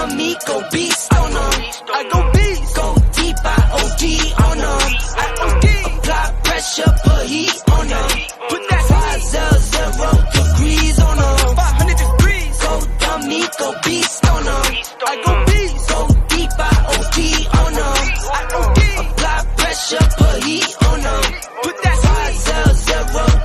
dummy, go beast on them. I go beast. Go deep, I OD on them. I OD. Apply pressure, put heat on them. Put that 500 degrees on them. 500 degrees. Go dummy, go beast on them. I go beast. Go deep, I OD on them. I OD. Apply pressure, put heat on them. Put that 500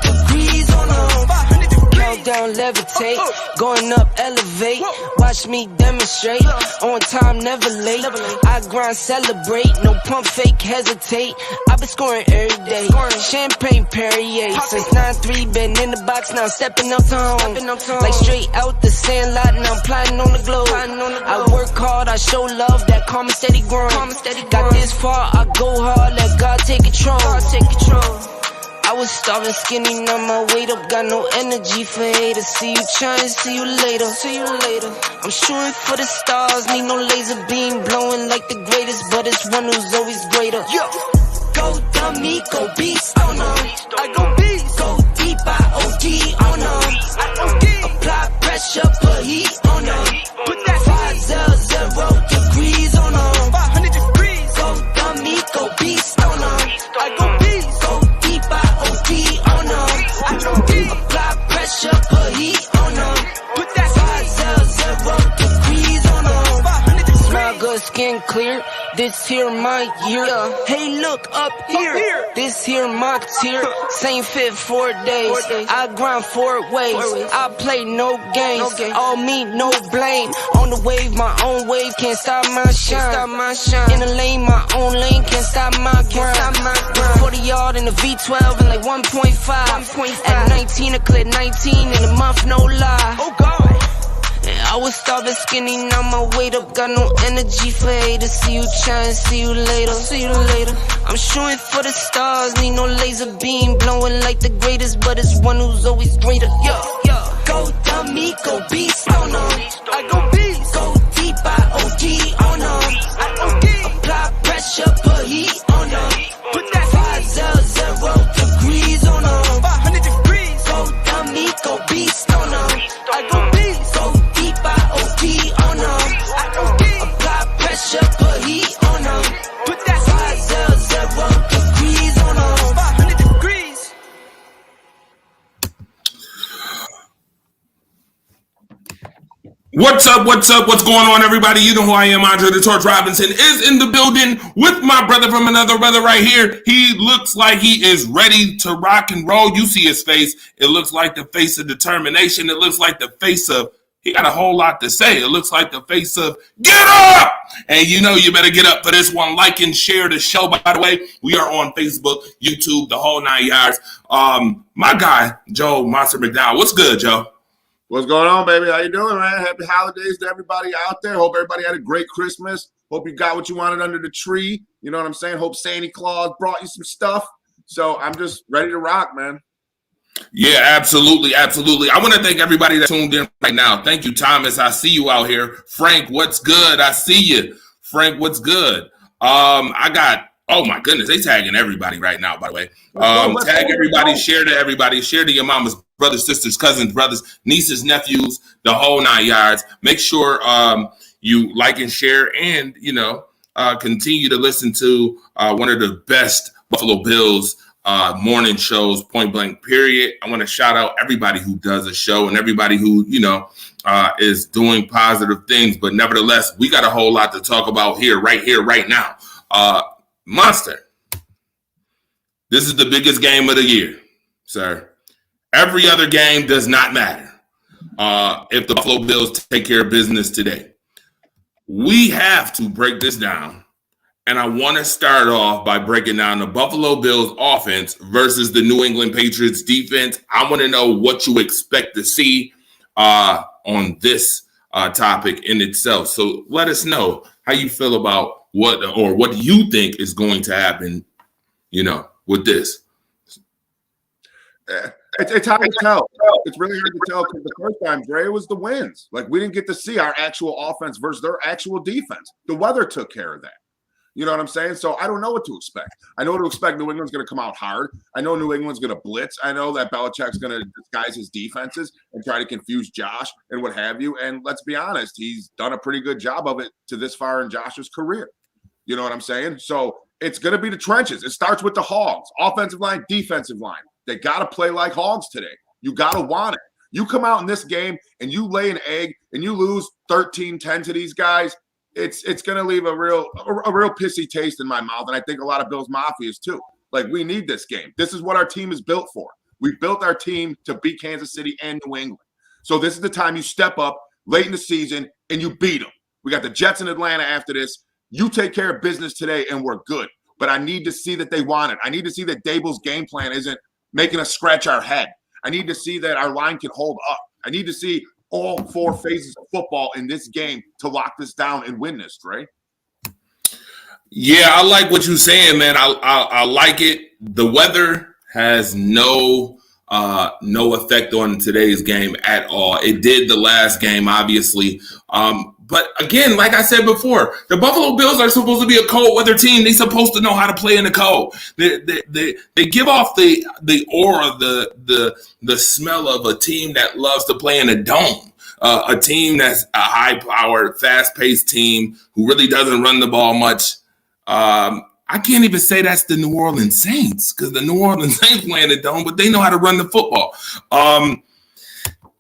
degrees on them. 500 degrees. Countdown, levitate. Going up, elevate. Watch me demonstrate. On time, never late. I grind, celebrate. No pump, fake, hesitate. I've been scoring every day. Champagne, Perrier. Since 9-3, been in the box, now stepping up to home. Like straight out the sandlot, now I'm plotting on the globe. I work hard, I show love, that karma steady growing. Got this far, I go hard, let God take control. I was starving skinny, now my weight up, got no energy for haters. See you trying, see you later. I'm shooting for the stars, need no laser beam, blowing like the greatest, but it's one who's always greater. Yo, go dummy, go beast on them. I go beast, go deep, I OD on them. I OD, apply pressure, put heat on them. Put that 500 degrees on them. 500 degrees. Go dummy, go beast on them. I go beast, go deep, I OD on them. I OD, apply pressure, put heat on them. Put that 500 degrees on them. 500 degrees. Smell good, skin clear. This here my year. Hey, look up here. This here my tier. Same fit 4 days. I grind 4 ways. I play no games. All me, no blame. On the wave, my own wave. Can't stop my shine. In the lane, my own lane. Can't stop my grind. 40 yard in the V12 and like 1.5. At 19, I cleared 19 in a month, no lie. Oh God. I was starving skinny, now my weight up, got no energy for haters. See you trying, see you later. I'm shooting for the stars, need no laser beam, blowing like the greatest, but it's one who's always greater. Yo, go dummy, go beast on them. I go beast, go deep, I OD on them. I OD, apply pressure, put heat on them. Put that 500 degrees on them. 500 degrees. Go dummy, go beast on them. I go beast, go deep, I OD on them. I OD, apply pressure, put heat on them. Put that 500 degrees on them. 500 degrees. What's up? What's going on, everybody? You know who I am. Andre the Torch Robinson is in the building with my brother from another brother right here. He looks like he is ready to rock and roll. You see his face. It looks like the face of determination. It looks like the face of, he got a whole lot to say. It looks like the face of, get up! And you know you better get up for this one. Like and share the show, by the way. We are on Facebook, YouTube, the whole 9 yards. My guy, Joe Monster McDowell. What's good, Joe? What's going on, baby? How you doing, man? Happy holidays to everybody out there. Hope everybody had a great Christmas. Hope you got what you wanted under the tree. You know what I'm saying? Hope Santa Claus brought you some stuff. So I'm just ready to rock, man. Yeah, absolutely. I want to thank everybody that tuned in right now. Thank you, Thomas. I see you out here. Frank, what's good? I see you. Frank, what's good? I got, oh my goodness, they tagging everybody right now, by the way. Tag everybody, share to everybody, share to your mama's brothers, sisters, cousins, brothers, nieces, nephews, the whole 9 yards. Make sure you like and share and, continue to listen to one of the best Buffalo Bills morning shows, point blank, period. I want to shout out everybody who does a show and everybody who, is doing positive things. But nevertheless, we got a whole lot to talk about right now. Monster, this is the biggest game of the year, sir. Every other game does not matter if the Buffalo Bills take care of business today. We have to break this down, and I want to start off by breaking down the Buffalo Bills offense versus the New England Patriots defense. I want to know what you expect to see on this topic in itself. So let us know how you feel about what do you think is going to happen, with this. It's hard to tell. It's really hard to tell because the first time, Dre, was the wins. Like, we didn't get to see our actual offense versus their actual defense. The weather took care of that. You know what I'm saying? So I don't know what to expect. I know what to expect. New England's going to come out hard. I know New England's going to blitz. I know that Belichick's going to disguise his defenses and try to confuse Josh and what have you. And let's be honest, he's done a pretty good job of it to this far in Josh's career. You know what I'm saying? So it's going to be the trenches. It starts with the Hogs, offensive line, defensive line. They got to play like Hogs today. You got to want it. You come out in this game and you lay an egg and you lose 13-10 to these guys, it's going to leave a real pissy taste in my mouth. And I think a lot of Bills Mafias too. Like, we need this game. This is what our team is built for. We built our team to beat Kansas City and New England. So this is the time you step up late in the season and you beat them. We got the Jets in Atlanta after this. You take care of business today and we're good. But I need to see that they want it. I need to see that Dable's game plan isn't making us scratch our head. I need to see that our line can hold up. I need to see all four phases of football in this game to lock this down and win this, Dre. Yeah, I like what you're saying, man. I like it. The weather has no effect on today's game at all. It did the last game, obviously. But again, like I said before, the Buffalo Bills are supposed to be a cold weather team. They're supposed to know how to play in the cold. They give off the aura, the smell of a team that loves to play in a dome. A team that's a high-powered, fast-paced team who really doesn't run the ball much. I can't even say that's the New Orleans Saints, because the New Orleans Saints play in the dome, but they know how to run the football.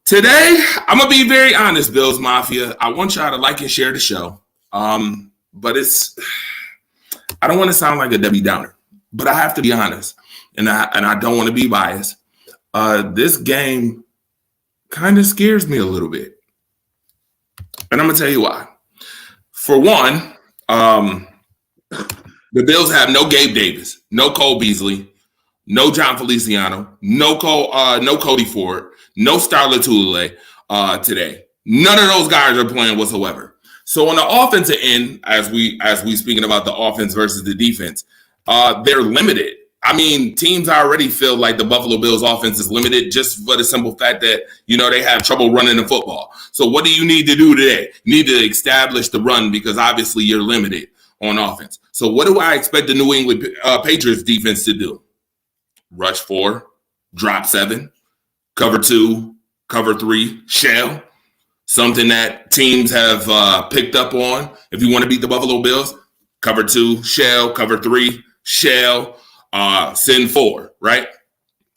Today, I'm going to be very honest, Bills Mafia. I want y'all to like and share the show. But I don't want to sound like a Debbie Downer, but I have to be honest, and I don't want to be biased. This game kind of scares me a little bit. And I'm going to tell you why. For one, the Bills have no Gabe Davis, no Cole Beasley, no John Feliciano, no Cody Ford, no Star Lotulelei today. None of those guys are playing whatsoever. So on the offensive end, as we speaking about the offense versus the defense, they're limited. I mean, teams already feel like the Buffalo Bills offense is limited just for the simple fact that, they have trouble running the football. So what do you need to do today? You need to establish the run, because obviously you're limited on offense. So what do I expect the New England Patriots defense to do? Rush 4, drop 7, cover 2, cover 3, shell. Something that teams have picked up on. If you want to beat the Buffalo Bills, cover 2, shell, cover 3, shell, send 4, right?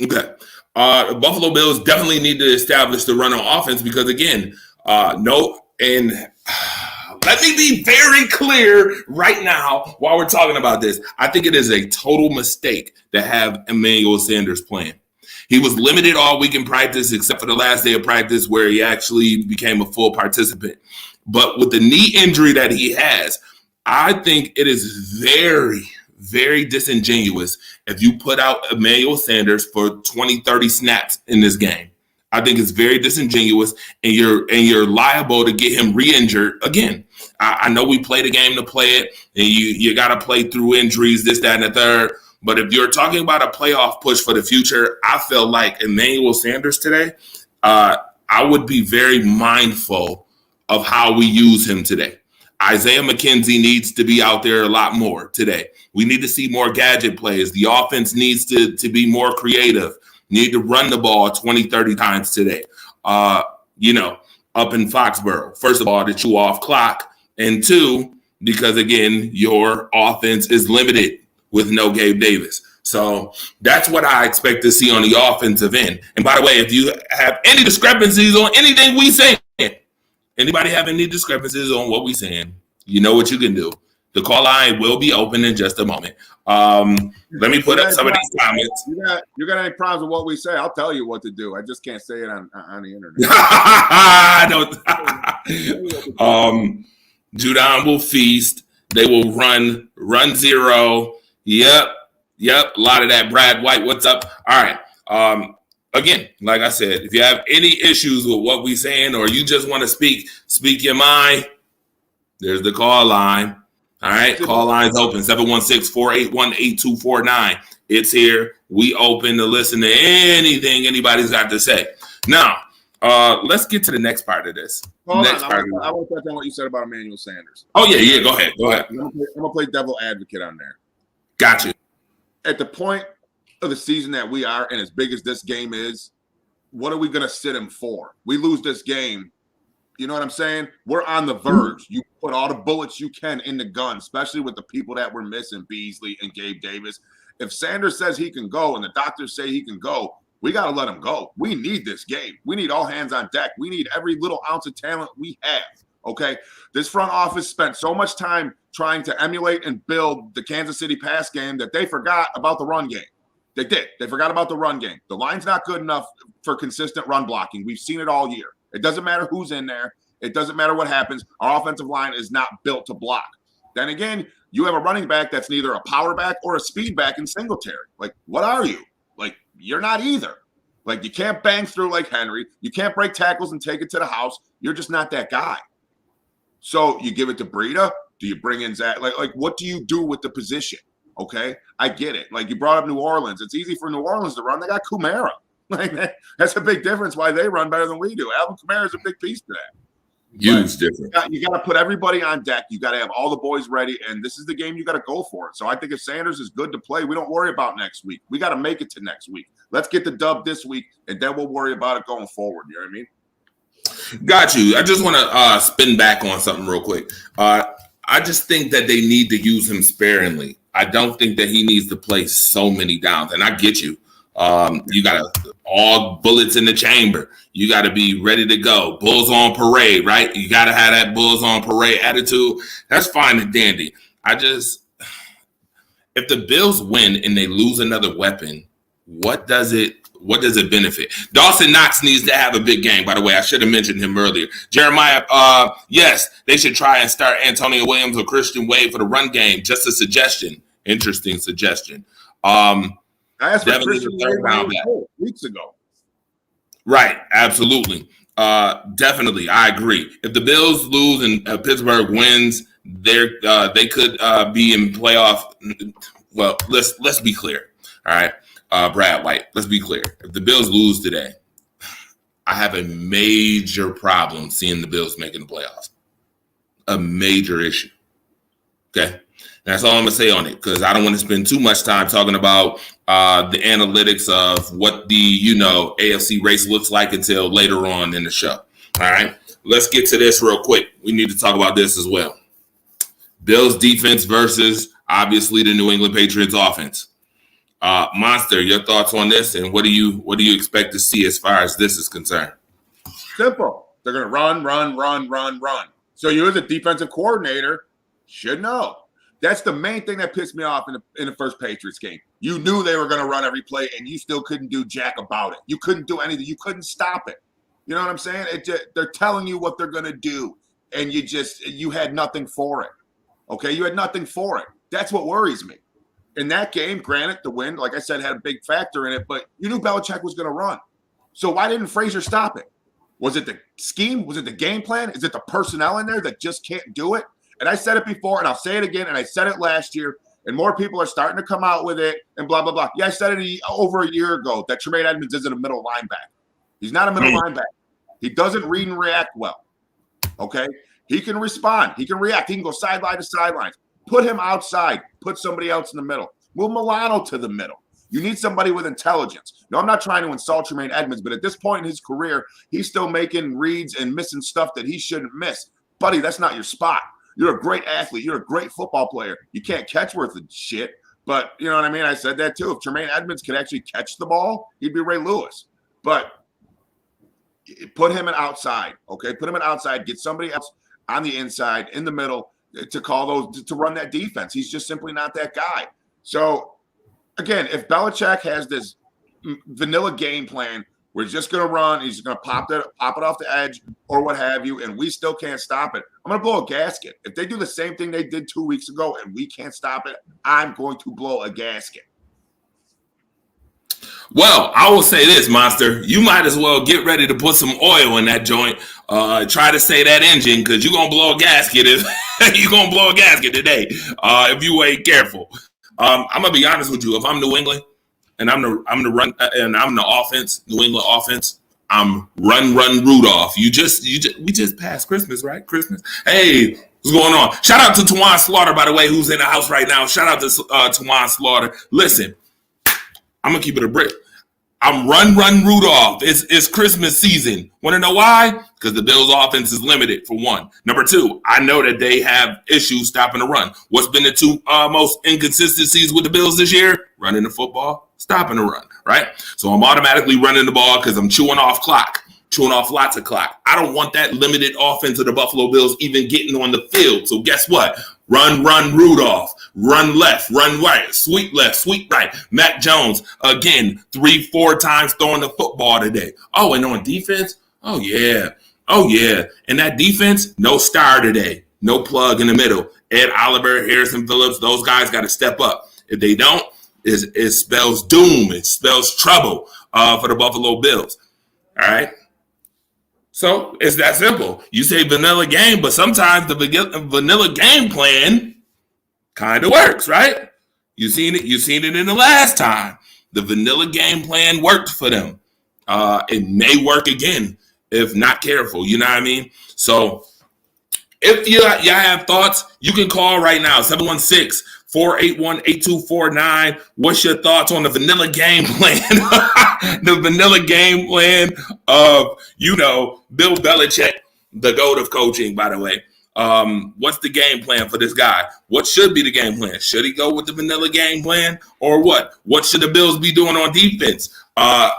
Okay. The Buffalo Bills definitely need to establish the run on offense, because, again, let me be very clear right now while we're talking about this. I think it is a total mistake to have Emmanuel Sanders playing. He was limited all week in practice, except for the last day of practice where he actually became a full participant. But with the knee injury that he has, I think it is very, very disingenuous if you put out Emmanuel Sanders for 20, 30 snaps in this game. I think it's very disingenuous, and you're liable to get him re-injured again. I know we play the game to play it, and you got to play through injuries, this, that, and the third. But if you're talking about a playoff push for the future, I feel like Emmanuel Sanders today, I would be very mindful of how we use him today. Isaiah McKenzie needs to be out there a lot more today. We need to see more gadget plays. The offense needs to be more creative. Need to run the ball 20, 30 times today. Up in Foxborough. First of all, to chew off clock. And 2, because, again, your offense is limited with no Gabe Davis. So that's what I expect to see on the offensive end. And by the way, if you have any discrepancies on anything we say, anybody have any discrepancies on what we saying, you know what you can do. The call line will be open in just a moment. Let me put up some of these comments. You got any problems with what we say? I'll tell you what to do. I just can't say it on the internet. Judon will feast. They will run 0. Yep. A lot of that. Brad White, what's up? All right. Again, like I said, if you have any issues with what we're saying, or you just want to speak your mind, there's the call line. All right, call line's open, 716-481-8249. It's here. We open to listen to anything anybody's got to say. Now, Let's get to the next part of this. Hold on. I want to touch on what you said about Emmanuel Sanders. Oh, yeah. Go ahead. I'm going to play devil advocate on there. Gotcha. At the point of the season that we are, and as big as this game is, what are we going to sit him for? We lose this game. You know what I'm saying? We're on the verge. You put all the bullets you can in the gun, especially with the people that we're missing, Beasley and Gabe Davis. If Sanders says he can go and the doctors say he can go, we got to let him go. We need this game. We need all hands on deck. We need every little ounce of talent we have, okay? This front office spent so much time trying to emulate and build the Kansas City pass game that they forgot about the run game. They did. They forgot about the run game. The line's not good enough for consistent run blocking. We've seen it all year. It doesn't matter who's in there. It doesn't matter what happens. Our offensive line is not built to block. Then again, you have a running back that's neither a power back or a speed back in Singletary. Like, what are you? Like, you're not either. Like, you can't bang through like Henry. You can't break tackles and take it to the house. You're just not that guy. So you give it to Breida. Do you bring in Zach? Like, what do you do with the position? Okay, I get it. Like, you brought up New Orleans. It's easy for New Orleans to run. They got Kamara. Like, that's a big difference why they run better than we do. Alvin Kamara is a big piece to that. Huge difference. You got to put everybody on deck. You got to have all the boys ready, and this is the game you got to go for it. So I think if Sanders is good to play, we don't worry about next week. We got to make it to next week. Let's get the dub this week, and then we'll worry about it going forward. You know what I mean? Got you. I just want to spin back on something real quick. I just think that they need to use him sparingly. I don't think that he needs to play so many downs, and I get you. You got all bullets in the chamber. You got to be ready to go. Bulls on parade, right? You got to have that Bulls on parade attitude. That's fine and dandy. If the Bills win and they lose another weapon, what does it benefit? Dawson Knox needs to have a big game, by the way. I should have mentioned him earlier. Jeremiah, yes, they should try and start Antonio Williams or Christian Wade for the run game. Just a suggestion. Interesting suggestion. I asked for Christian Wade weeks ago. Right, absolutely. Definitely, I agree. If the Bills lose and Pittsburgh wins, they could be in playoff. Well, let's be clear. All right, Brad White, let's be clear. If the Bills lose today, I have a major problem seeing the Bills making the playoffs. A major issue. Okay. That's all I'm going to say on it, because I don't want to spend too much time talking about the analytics of what the, AFC race looks like until later on in the show. All right, let's get to this real quick. We need to talk about this as well. Bills defense versus, obviously, the New England Patriots offense. Monster, your thoughts on this, and what do you expect to see as far as this is concerned? Simple. They're going to run. So you as a defensive coordinator should know. That's the main thing that pissed me off in the first Patriots game. You knew they were going to run every play, and you still couldn't do jack about it. You couldn't do anything. You couldn't stop it. You know what I'm saying? They're telling you what they're going to do, and you had nothing for it. Okay? You had nothing for it. That's what worries me. In that game, granted, the win, like I said, had a big factor in it, but you knew Belichick was going to run. So why didn't Frazier stop it? Was it the scheme? Was it the game plan? Is it the personnel in there that just can't do it? And I said it before, and I'll say it again, and I said it last year, and more people are starting to come out with it, and blah, blah, blah. Yeah, I said it over a year ago that Tremaine Edmonds isn't a middle linebacker. He's not a middle linebacker. He doesn't read and react well, okay? He can respond. He can react. He can go sideline to sideline. Put him outside. Put somebody else in the middle. Move Milano to the middle. You need somebody with intelligence. No, I'm not trying to insult Tremaine Edmonds, but at this point in his career, he's still making reads and missing stuff that he shouldn't miss. Buddy, that's not your spot. You're a great athlete. You're a great football player. You can't catch worth of shit. But you know what I mean? I said that too. If Tremaine Edmonds could actually catch the ball, he'd be Ray Lewis. But put him in outside, okay? Put him in outside. Get somebody else on the inside, in the middle, to run that defense. He's just simply not that guy. So, again, if Belichick has this vanilla game plan, we're just going to run. He's going to pop it off the edge or what have you, and we still can't stop it. I'm going to blow a gasket. If they do the same thing they did 2 weeks ago and we can't stop it, I'm going to blow a gasket. Well, I will say this, Monster. You might as well get ready to put some oil in that joint. Try to say that engine, because you're going to blow a gasket. You're going to blow a gasket today if you ain't careful. I'm going to be honest with you. If I'm New England, and I'm the run, and I'm the offense, New England offense, I'm Run Rudolph. We just passed Christmas, right? Christmas. Hey, what's going on? Shout out to Tawan Slaughter, by the way, who's in the house right now. Shout out to Tawan Slaughter. Listen, I'm gonna keep it a brick. I'm Run Rudolph. It's Christmas season. Want to know why? Because the Bills' offense is limited, for one. Number two, I know that they have issues stopping the run. What's been the two most inconsistencies with the Bills this year? Running the football, stopping the run, right? So I'm automatically running the ball because I'm chewing off lots of clock. I don't want that limited offense of the Buffalo Bills even getting on the field. So guess what? Run Rudolph. Run left, run right, sweep left, sweep right. Mac Jones, again, 3-4 times throwing the football today. Oh, and on defense? Oh, yeah. And that defense, no star today. No plug in the middle. Ed Oliver, Harrison Phillips, those guys got to step up. If they don't, it spells doom. It spells trouble for the Buffalo Bills. All right? So it's that simple. You say vanilla game, but sometimes the vanilla game plan kind of works, right? You've seen it in the last time. The vanilla game plan worked for them. It may work again if not careful. You know what I mean? So if y'all have thoughts, you can call right now, 716-481-8249. What's your thoughts on the vanilla game plan? The vanilla game plan of, Bill Belichick, the GOAT of coaching, by the way. What's the game plan for this guy? What should be the game plan? Should he go with the vanilla game plan or what? What should the Bills be doing on defense? I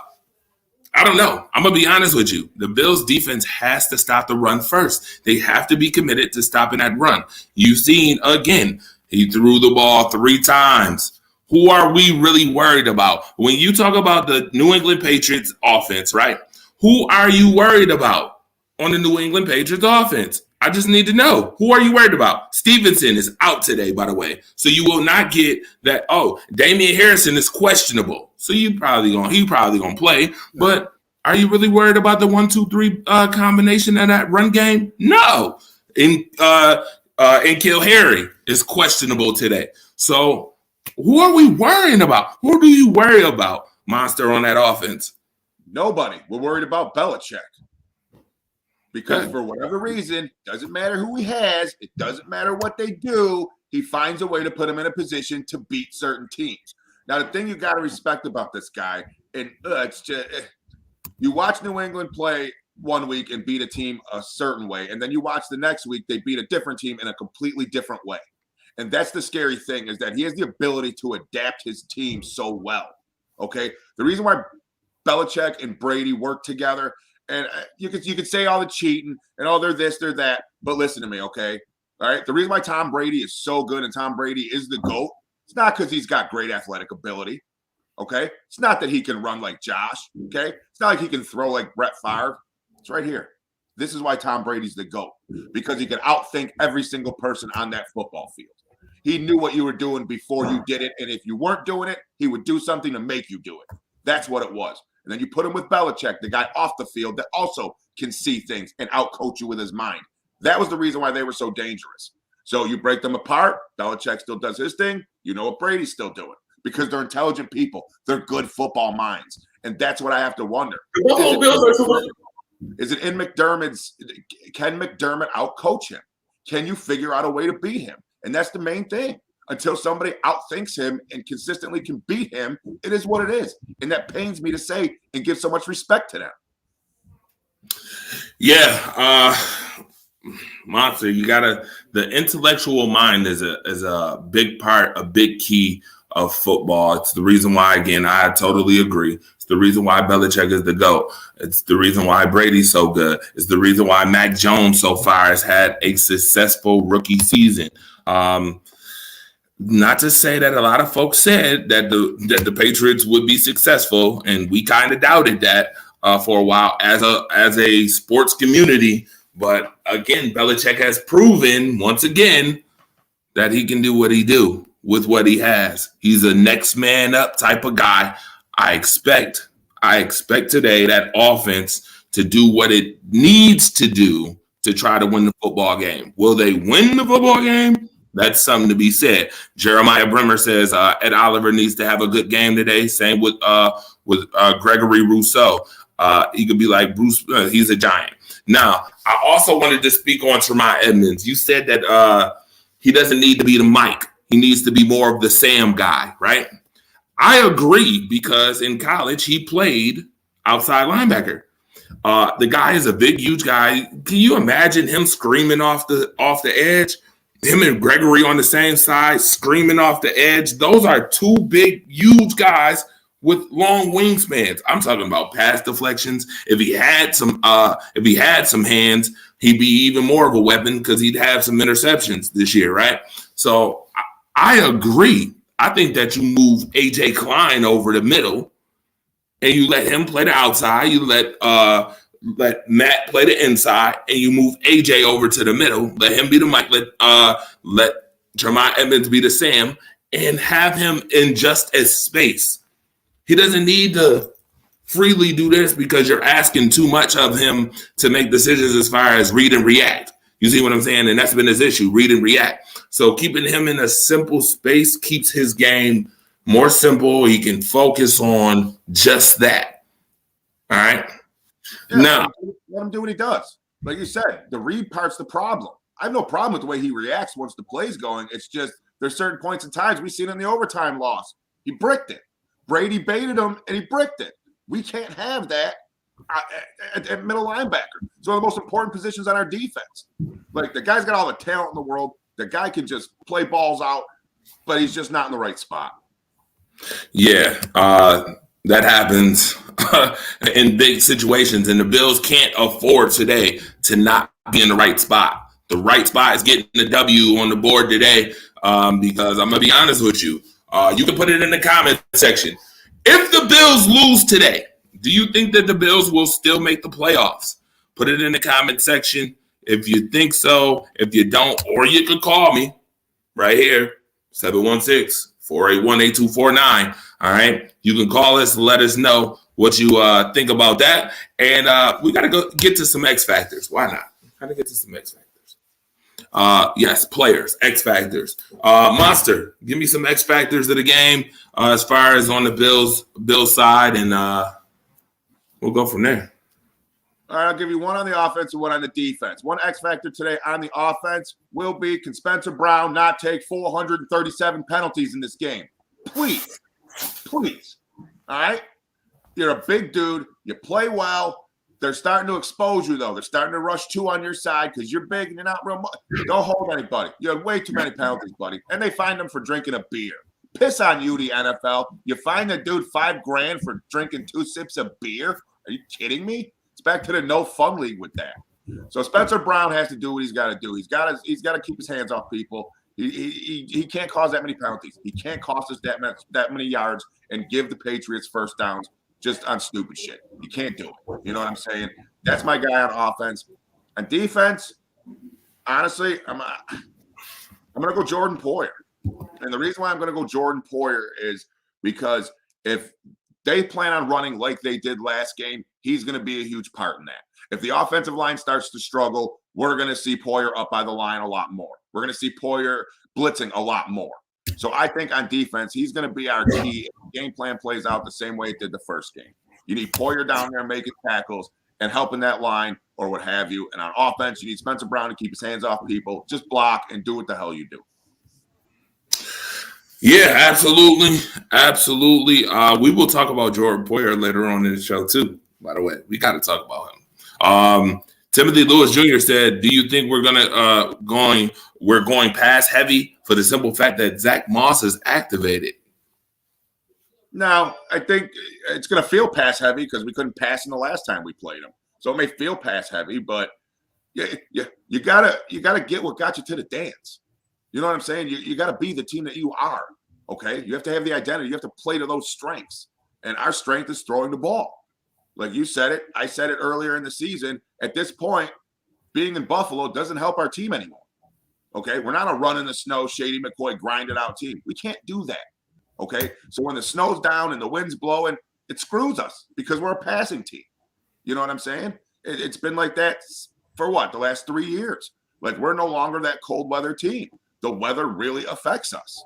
don't know. I'm going to be honest with you. The Bills defense has to stop the run first. They have to be committed to stopping that run. You've seen, again, he threw the ball 3 times. Who are we really worried about? When you talk about the New England Patriots offense, right? Who are you worried about on the New England Patriots offense? I just need to know. Who are you worried about? Stevenson is out today, by the way. So you will not get that, Damian Harrison is questionable. So he probably gonna play. But are you really worried about the 1-2-3 combination of that run game? No. And N'Keal Harry is questionable today. So who are we worrying about? Who do you worry about, Monster, on that offense? Nobody. We're worried about Belichick. Because for whatever reason, doesn't matter who he has, it doesn't matter what they do, he finds a way to put him in a position to beat certain teams. Now, the thing you got to respect about this guy, and it's just you watch New England play one week and beat a team a certain way, and then you watch the next week they beat a different team in a completely different way. And that's the scary thing, is that he has the ability to adapt his team so well. Okay, the reason why Belichick and Brady work together. And you could say all the cheating and they're this, they're that. But listen to me, okay? All right. The reason why Tom Brady is so good and Tom Brady is the GOAT, it's not because he's got great athletic ability. Okay. It's not that he can run like Josh. Okay. It's not like he can throw like Brett Favre. It's right here. This is why Tom Brady's the GOAT, because he can outthink every single person on that football field. He knew what you were doing before you did it. And if you weren't doing it, he would do something to make you do it. That's what it was. And then you put him with Belichick, the guy off the field that also can see things and outcoach you with his mind. That was the reason why they were so dangerous. So you break them apart. Belichick still does his thing. You know what Brady's still doing, because they're intelligent people. They're good football minds. And that's what I have to wonder. Is it in McDermott's? Can McDermott outcoach him? Can you figure out a way to beat him? And that's the main thing. Until somebody outthinks him and consistently can beat him, it is what it is. And that pains me to say and give so much respect to them. Yeah. Monster, the intellectual mind is a big part, a big key of football. It's the reason why, again, I totally agree. It's the reason why Belichick is the GOAT. It's the reason why Brady's so good. It's the reason why Mac Jones so far has had a successful rookie season. Not to say that a lot of folks said that the Patriots would be successful, and we kind of doubted that for a while as a sports community. But again, Belichick has proven once again that he can do what he do with what he has. He's a next man up type of guy. I expect today that offense to do what it needs to do to try to win the football game. Will they win the football game? That's something to be said. Jeremiah Brimmer says Ed Oliver needs to have a good game today. Same with Gregory Rousseau. He could be like Bruce. He's a giant. Now, I also wanted to speak on Tremont Edmonds. You said that he doesn't need to be the Mike. He needs to be more of the Sam guy, right? I agree, because in college he played outside linebacker. The guy is a big, huge guy. Can you imagine him screaming off the edge? Him and Gregory on the same side, screaming off the edge. Those are two big, huge guys with long wingspans. I'm talking about pass deflections. If he had some hands, he'd be even more of a weapon because he'd have some interceptions this year, right? So I agree. I think that you move AJ Klein over the middle and you let him play the outside. You let Matt play the inside, and you move AJ over to the middle. Let him be the Mike. Let Tremont Edmonds be the Sam, and have him in just as space. He doesn't need to freely do this because you're asking too much of him to make decisions as far as read and react. You see what I'm saying? And that's been his issue, read and react. So keeping him in a simple space keeps his game more simple. He can focus on just that. All right? Yeah, now, let him do what he does. Like you said, the read part's the problem. I have no problem with the way he reacts once the play's going. It's just there's certain points and times we've seen in the overtime loss. He bricked it. Brady baited him, and he bricked it. We can't have that at middle linebacker. It's one of the most important positions on our defense. Like, the guy's got all the talent in the world. The guy can just play balls out, but he's just not in the right spot. Yeah, that happens in big situations, and the Bills can't afford today to not be in the right spot. The right spot is getting the W on the board today, because I'm going to be honest with you. You can put it in the comment section. If the Bills lose today, do you think that the Bills will still make the playoffs? Put it in the comment section if you think so. If you don't, or you can call me right here, 716-481-8249. All right. You can call us and let us know what you think about that. And we got to go get to some X factors. Why not? Got to get to some X factors. Yes, players, X factors. Monster, give me some X factors of the game as far as on the Bills side, and we'll go from there. All right, I'll give you one on the offense and one on the defense. One X factor today on the offense will be, can Spencer Brown not take 437 penalties in this game? Please. All right? You're a big dude. You play well. They're starting to expose you, though. They're starting to rush two on your side because you're big and you're not real much. Don't hold anybody. You have way too many penalties, buddy. And they find them for drinking a beer. Piss on you, the NFL. You find the dude $5,000 for drinking 2 sips of beer? Are you kidding me? It's back to the no fun league with that. So Spencer Brown has to do what he's got to do. He's got to keep his hands off people. He can't cause that many penalties. He can't cost us that many yards and give the Patriots first downs just on stupid shit. You can't do it. You know what I'm saying? That's my guy on offense. On defense, honestly, I'm going to go Jordan Poyer. And the reason why I'm going to go Jordan Poyer is because if they plan on running like they did last game, he's going to be a huge part in that. If the offensive line starts to struggle, we're going to see Poyer up by the line a lot more. We're going to see Poyer blitzing a lot more. So I think on defense, he's going to be our key. If the game plan plays out the same way it did the first game. You need Poyer down there making tackles and helping that line or what have you. And on offense, you need Spencer Brown to keep his hands off people. Just block and do what the hell you do. Yeah, absolutely. We will talk about Jordan Poyer later on in the show, too, by the way. We got to talk about him. Timothy Lewis Jr. said, do you think we're going pass heavy for the simple fact that Zach Moss is activated? No, I think it's going to feel pass heavy because we couldn't pass in the last time we played them. So it may feel pass heavy, but you gotta get what got you to the dance. You know what I'm saying? You got to be the team that you are, okay? You have to have the identity. You have to play to those strengths. And our strength is throwing the ball. Like you said it, I said it earlier in the season. At this point, being in Buffalo doesn't help our team anymore, okay? We're not a run in the snow, Shady McCoy, grinded out team. We can't do that, okay? So when the snow's down and the wind's blowing, it screws us because we're a passing team. You know what I'm saying? It's been like that for what? The last 3 years. Like, we're no longer that cold weather team. The weather really affects us.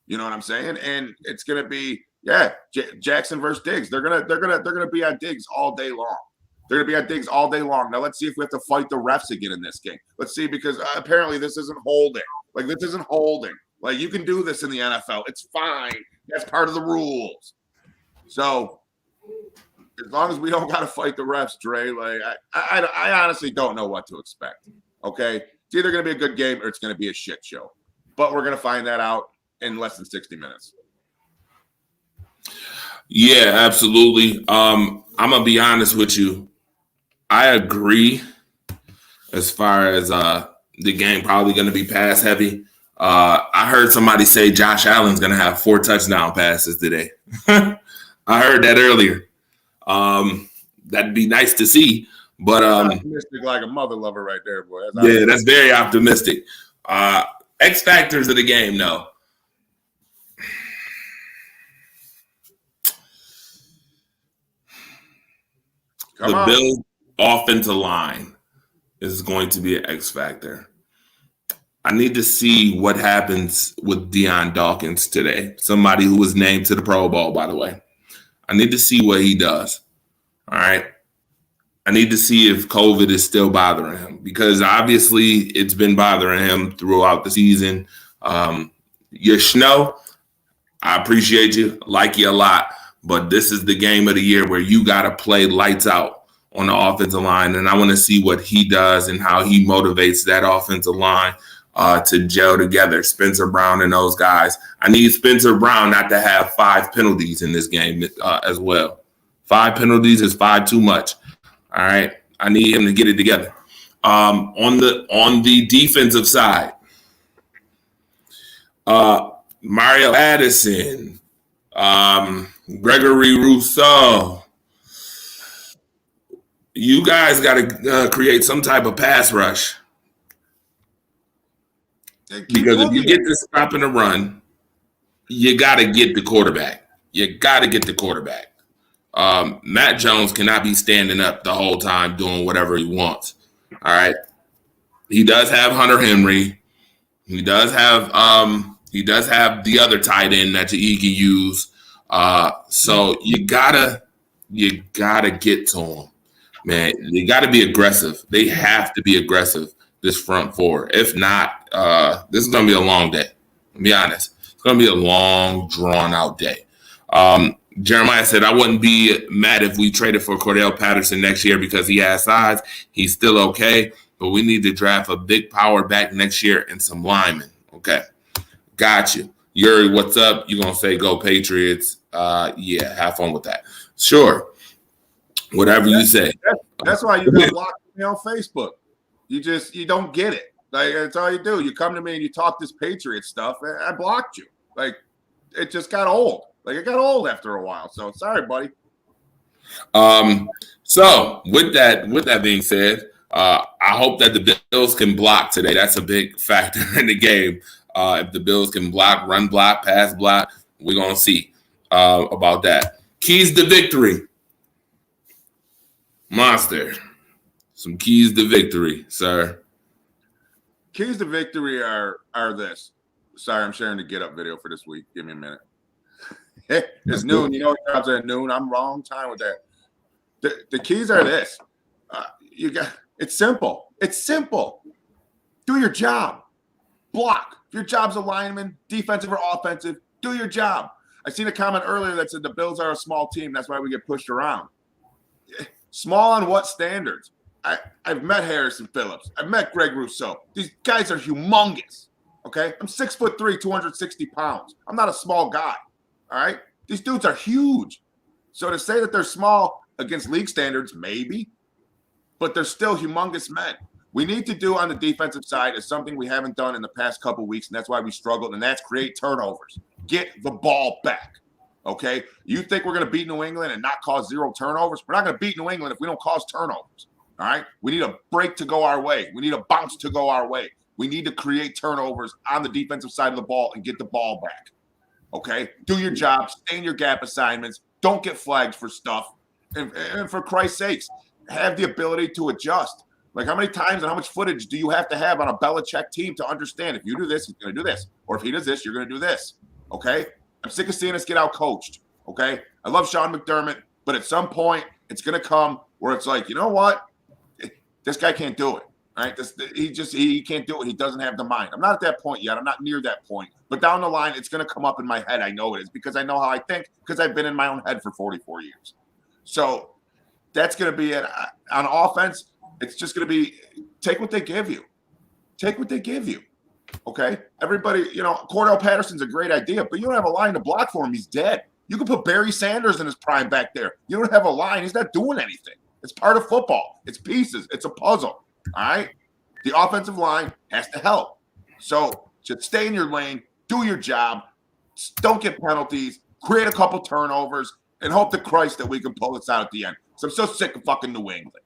You know what I'm saying? And it's going to be Yeah, Jackson versus Diggs. They're gonna be on Diggs all day long. They're gonna be on Diggs all day long. Now let's see if we have to fight the refs again in this game. Let's see, because apparently this isn't holding. Like, this isn't holding. Like, you can do this in the NFL. It's fine. That's part of the rules. So as long as we don't got to fight the refs, Dre, like I honestly don't know what to expect. Okay, it's either going to be a good game or it's going to be a shit show. But we're going to find that out in less than 60 minutes. Yeah, absolutely. I'm gonna be honest with you. I agree as far as the game probably going to be pass heavy. I heard somebody say Josh Allen's going to have 4 touchdown passes today. I heard that earlier. That'd be nice to see, but optimistic like a mother lover right there, boy. That's very optimistic. X factors of the game, though. The Bills' offensive line is going to be an X factor. I need to see what happens with Deion Dawkins today. Somebody who was named to the Pro Bowl, by the way. I need to see what he does. All right. I need to see if COVID is still bothering him, because obviously it's been bothering him throughout the season. Your Schno, I appreciate you, like you a lot, but this is the game of the year where you got to play lights out on the offensive line, and I want to see what he does and how he motivates that offensive line to gel together. Spencer Brown and those guys. I need Spencer Brown not to have 5 penalties in this game as well. 5 penalties is 5 too much. All right. I need him to get it together. On the defensive side, Mario Addison, Gregory Rousseau. You guys got to create some type of pass rush. Because if you get this stop in the run, you got to get the quarterback. You got to get the quarterback. Matt Jones cannot be standing up the whole time doing whatever he wants. All right. He does have Hunter Henry. He does have the other tight end that he can use. So you gotta get to him, man. You gotta be aggressive. They have to be aggressive, this front four. If not, this is gonna be a long day. I'll be honest. It's gonna be a long, drawn out day. Jeremiah said, I wouldn't be mad if we traded for Cordell Patterson next year because he has size. He's still okay, but we need to draft a big power back next year and some linemen. Okay. Got you. Yuri, what's up? You're going to say go Patriots. Yeah, have fun with that. Sure. Whatever you say. That's why you got blocked me on Facebook. You don't get it. Like, that's all you do. You come to me and you talk this Patriot stuff. I blocked you. Like, it just got old. Like, it got old after a while. So sorry, buddy. So with that being said, I hope that the Bills can block today. That's a big factor in the game. If the Bills can block, run block, pass block, we're gonna see about that. Keys to victory. Monster. Some keys to victory, sir. Keys to victory are this. Sorry, I'm sharing the get up video for this week. Give me a minute. It's noon. You know, jobs at noon. I'm wrong time with that. The keys are this. It's simple. It's simple. Do your job. Block. If your job's a lineman, defensive or offensive, do your job. I seen a comment earlier that said the Bills are a small team. That's why we get pushed around. Small on what standards? I've met Harrison Phillips. I've met Greg Rousseau. These guys are humongous. Okay? I'm 6'3", 260 pounds. I'm not a small guy. All right? These dudes are huge. So to say that they're small against league standards, maybe, but they're still humongous men. We need to do on the defensive side is something we haven't done in the past couple of weeks, and that's why we struggled, and that's create turnovers. Get the ball back. Okay? You think we're going to beat New England and not cause 0 turnovers? We're not going to beat New England if we don't cause turnovers. All right? We need a break to go our way. We need a bounce to go our way. We need to create turnovers on the defensive side of the ball and get the ball back. Okay? Do your job. Stay in your gap assignments. Don't get flagged for stuff. And for Christ's sakes, have the ability to adjust. Like, how many times and how much footage do you have to have on a Belichick team to understand if you do this, he's going to do this. Or if he does this, you're going to do this. Okay? I'm sick of seeing us get out coached. Okay, I love Sean McDermott, but at some point it's going to come where it's like, you know what, this guy can't do it. Right? He can't do it. He doesn't have the mind. I'm not at that point yet. I'm not near that point. But down the line, it's going to come up in my head. I know it is because I know how I think because I've been in my own head for 44 years. So that's going to be it. On offense, it's just going to be take what they give you. Take what they give you. Okay? Everybody, Cordell Patterson's a great idea, but you don't have a line to block for him. He's dead. You can put Barry Sanders in his prime back there. You don't have a line. He's not doing anything. It's part of football. It's pieces. It's a puzzle. All right? The offensive line has to help. So just stay in your lane, do your job, don't get penalties, create a couple turnovers, and hope to Christ that we can pull this out at the end. So I'm so sick of fucking New England.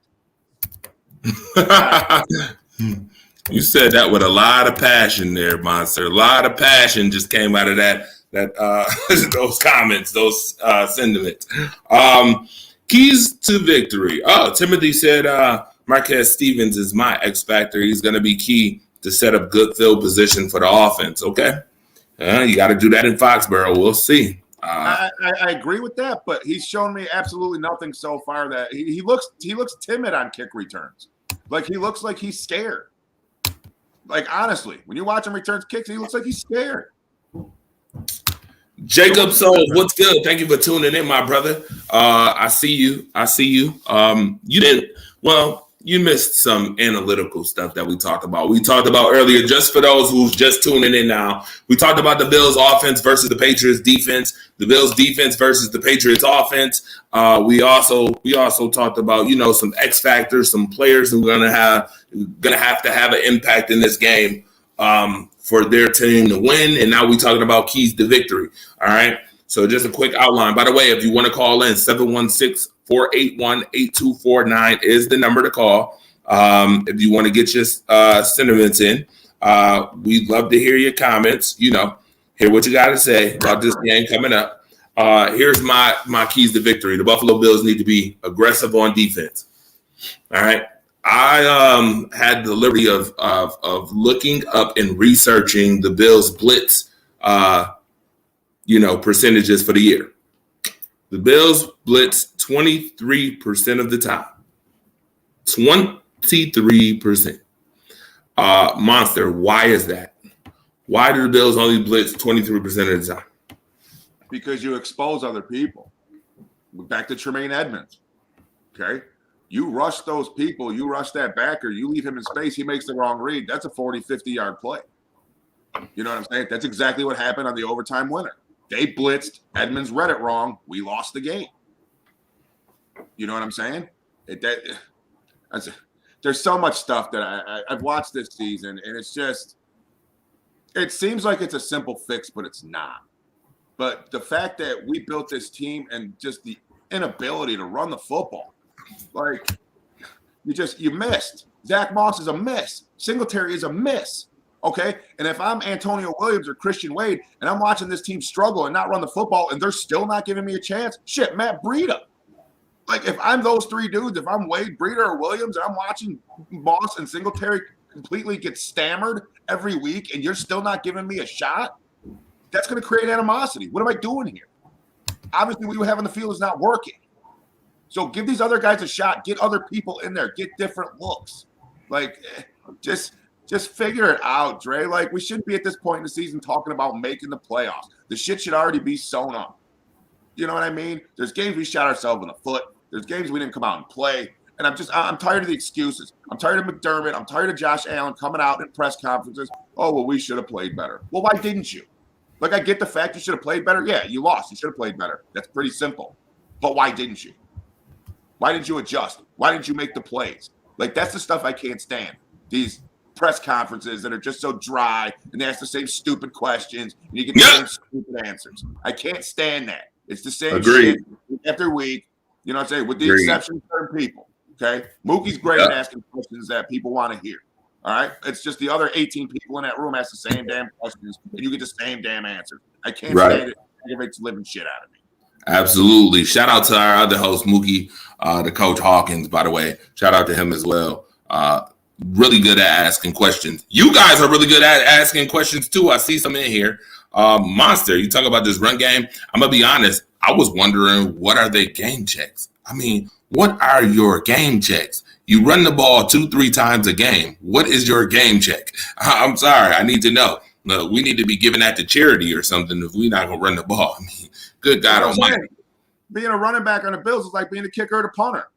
You said that with a lot of passion there, Monster. A lot of passion just came out of that those comments, those sentiments. Keys to victory. Oh, Timothy said Marquez Stevens is my X factor. He's going to be key to set up good field position for the offense. Okay. You got to do that in Foxborough. We'll see. I agree with that, but he's shown me absolutely nothing so far. That he looks timid on kick returns. Like he looks like he's scared. Like honestly, when you watch him return kicks, he looks like he's scared. Jacob Soul, what's good? Thank you for tuning in, my brother. I see you. You missed some analytical stuff that we talked about. We talked about earlier, just for those who's just tuning in now, we talked about the Bills offense versus the Patriots defense, the Bills defense versus the Patriots offense. We also talked about, some X factors, some players who are gonna have to have an impact in this game for their team to win. And now we're talking about keys to victory. All right. So just a quick outline. By the way, if you want to call in, 716-481-8249 is the number to call. If you want to get your sentiments in, we'd love to hear your comments. Hear what you got to say about this game coming up. Here's my keys to victory. The Buffalo Bills need to be aggressive on defense. All right. I had the liberty of looking up and researching the Bills blitz, percentages for the year. The Bills blitz 23% of the time. 23%. Monster, why is that? Why do the Bills only blitz 23% of the time? Because you expose other people. Back to Tremaine Edmonds. Okay? You rush those people, you rush that backer, you leave him in space, he makes the wrong read. That's a 40, 50-yard play. You know what I'm saying? That's exactly what happened on the overtime winner. They blitzed, Edmonds read it wrong, we lost the game. You know what I'm saying? There's so much stuff that I've watched this season, and it's just – it seems like it's a simple fix, but it's not. But the fact that we built this team and just the inability to run the football, like you missed. Zach Moss is a miss. Singletary is a miss. Okay. And if I'm Antonio Williams or Christian Wade and I'm watching this team struggle and not run the football and they're still not giving me a chance, shit, Matt Breida. Like if I'm those three dudes, if I'm Wade, Breida, or Williams, and I'm watching Moss and Singletary completely get stammered every week and you're still not giving me a shot, that's going to create animosity. What am I doing here? Obviously, what you have on the field is not working. So give these other guys a shot. Get other people in there. Get different looks. Like, just figure it out, Dre. Like, we shouldn't be at this point in the season talking about making the playoffs. The shit should already be sewn up. You know what I mean? There's games we shot ourselves in the foot. There's games we didn't come out and play. And I'm tired of the excuses. I'm tired of McDermott. I'm tired of Josh Allen coming out in press conferences. Oh, well, we should have played better. Well, why didn't you? Like, I get the fact you should have played better. Yeah, you lost. You should have played better. That's pretty simple. But why didn't you? Why didn't you adjust? Why didn't you make the plays? Like, that's the stuff I can't stand. These press conferences that are just so dry and they ask the same stupid questions and you get the same stupid answers. I can't stand that. It's the same shit after week. You know what I'm saying? With the exception of certain people. Okay? Mookie's great at asking questions that people want to hear. All right? It's just the other 18 people in that room ask the same damn questions and you get the same damn answers. I can't stand it. It aggravates the living shit out of me. Absolutely. Shout out to our other host, Mookie, the Coach Hawkins, by the way. Shout out to him as well. Really good at asking questions. You guys are really good at asking questions, too. I see some in here. Monster, you talk about this run game. I'm going to be honest. I was wondering, what are their game checks? I mean, what are your game checks? You run the ball 2-3 times a game. What is your game check? I'm sorry. I need to know. No, we need to be giving that to charity or something if we're not going to run the ball. I mean, good God almighty. Being a running back on the Bills is like being a kicker or the punter.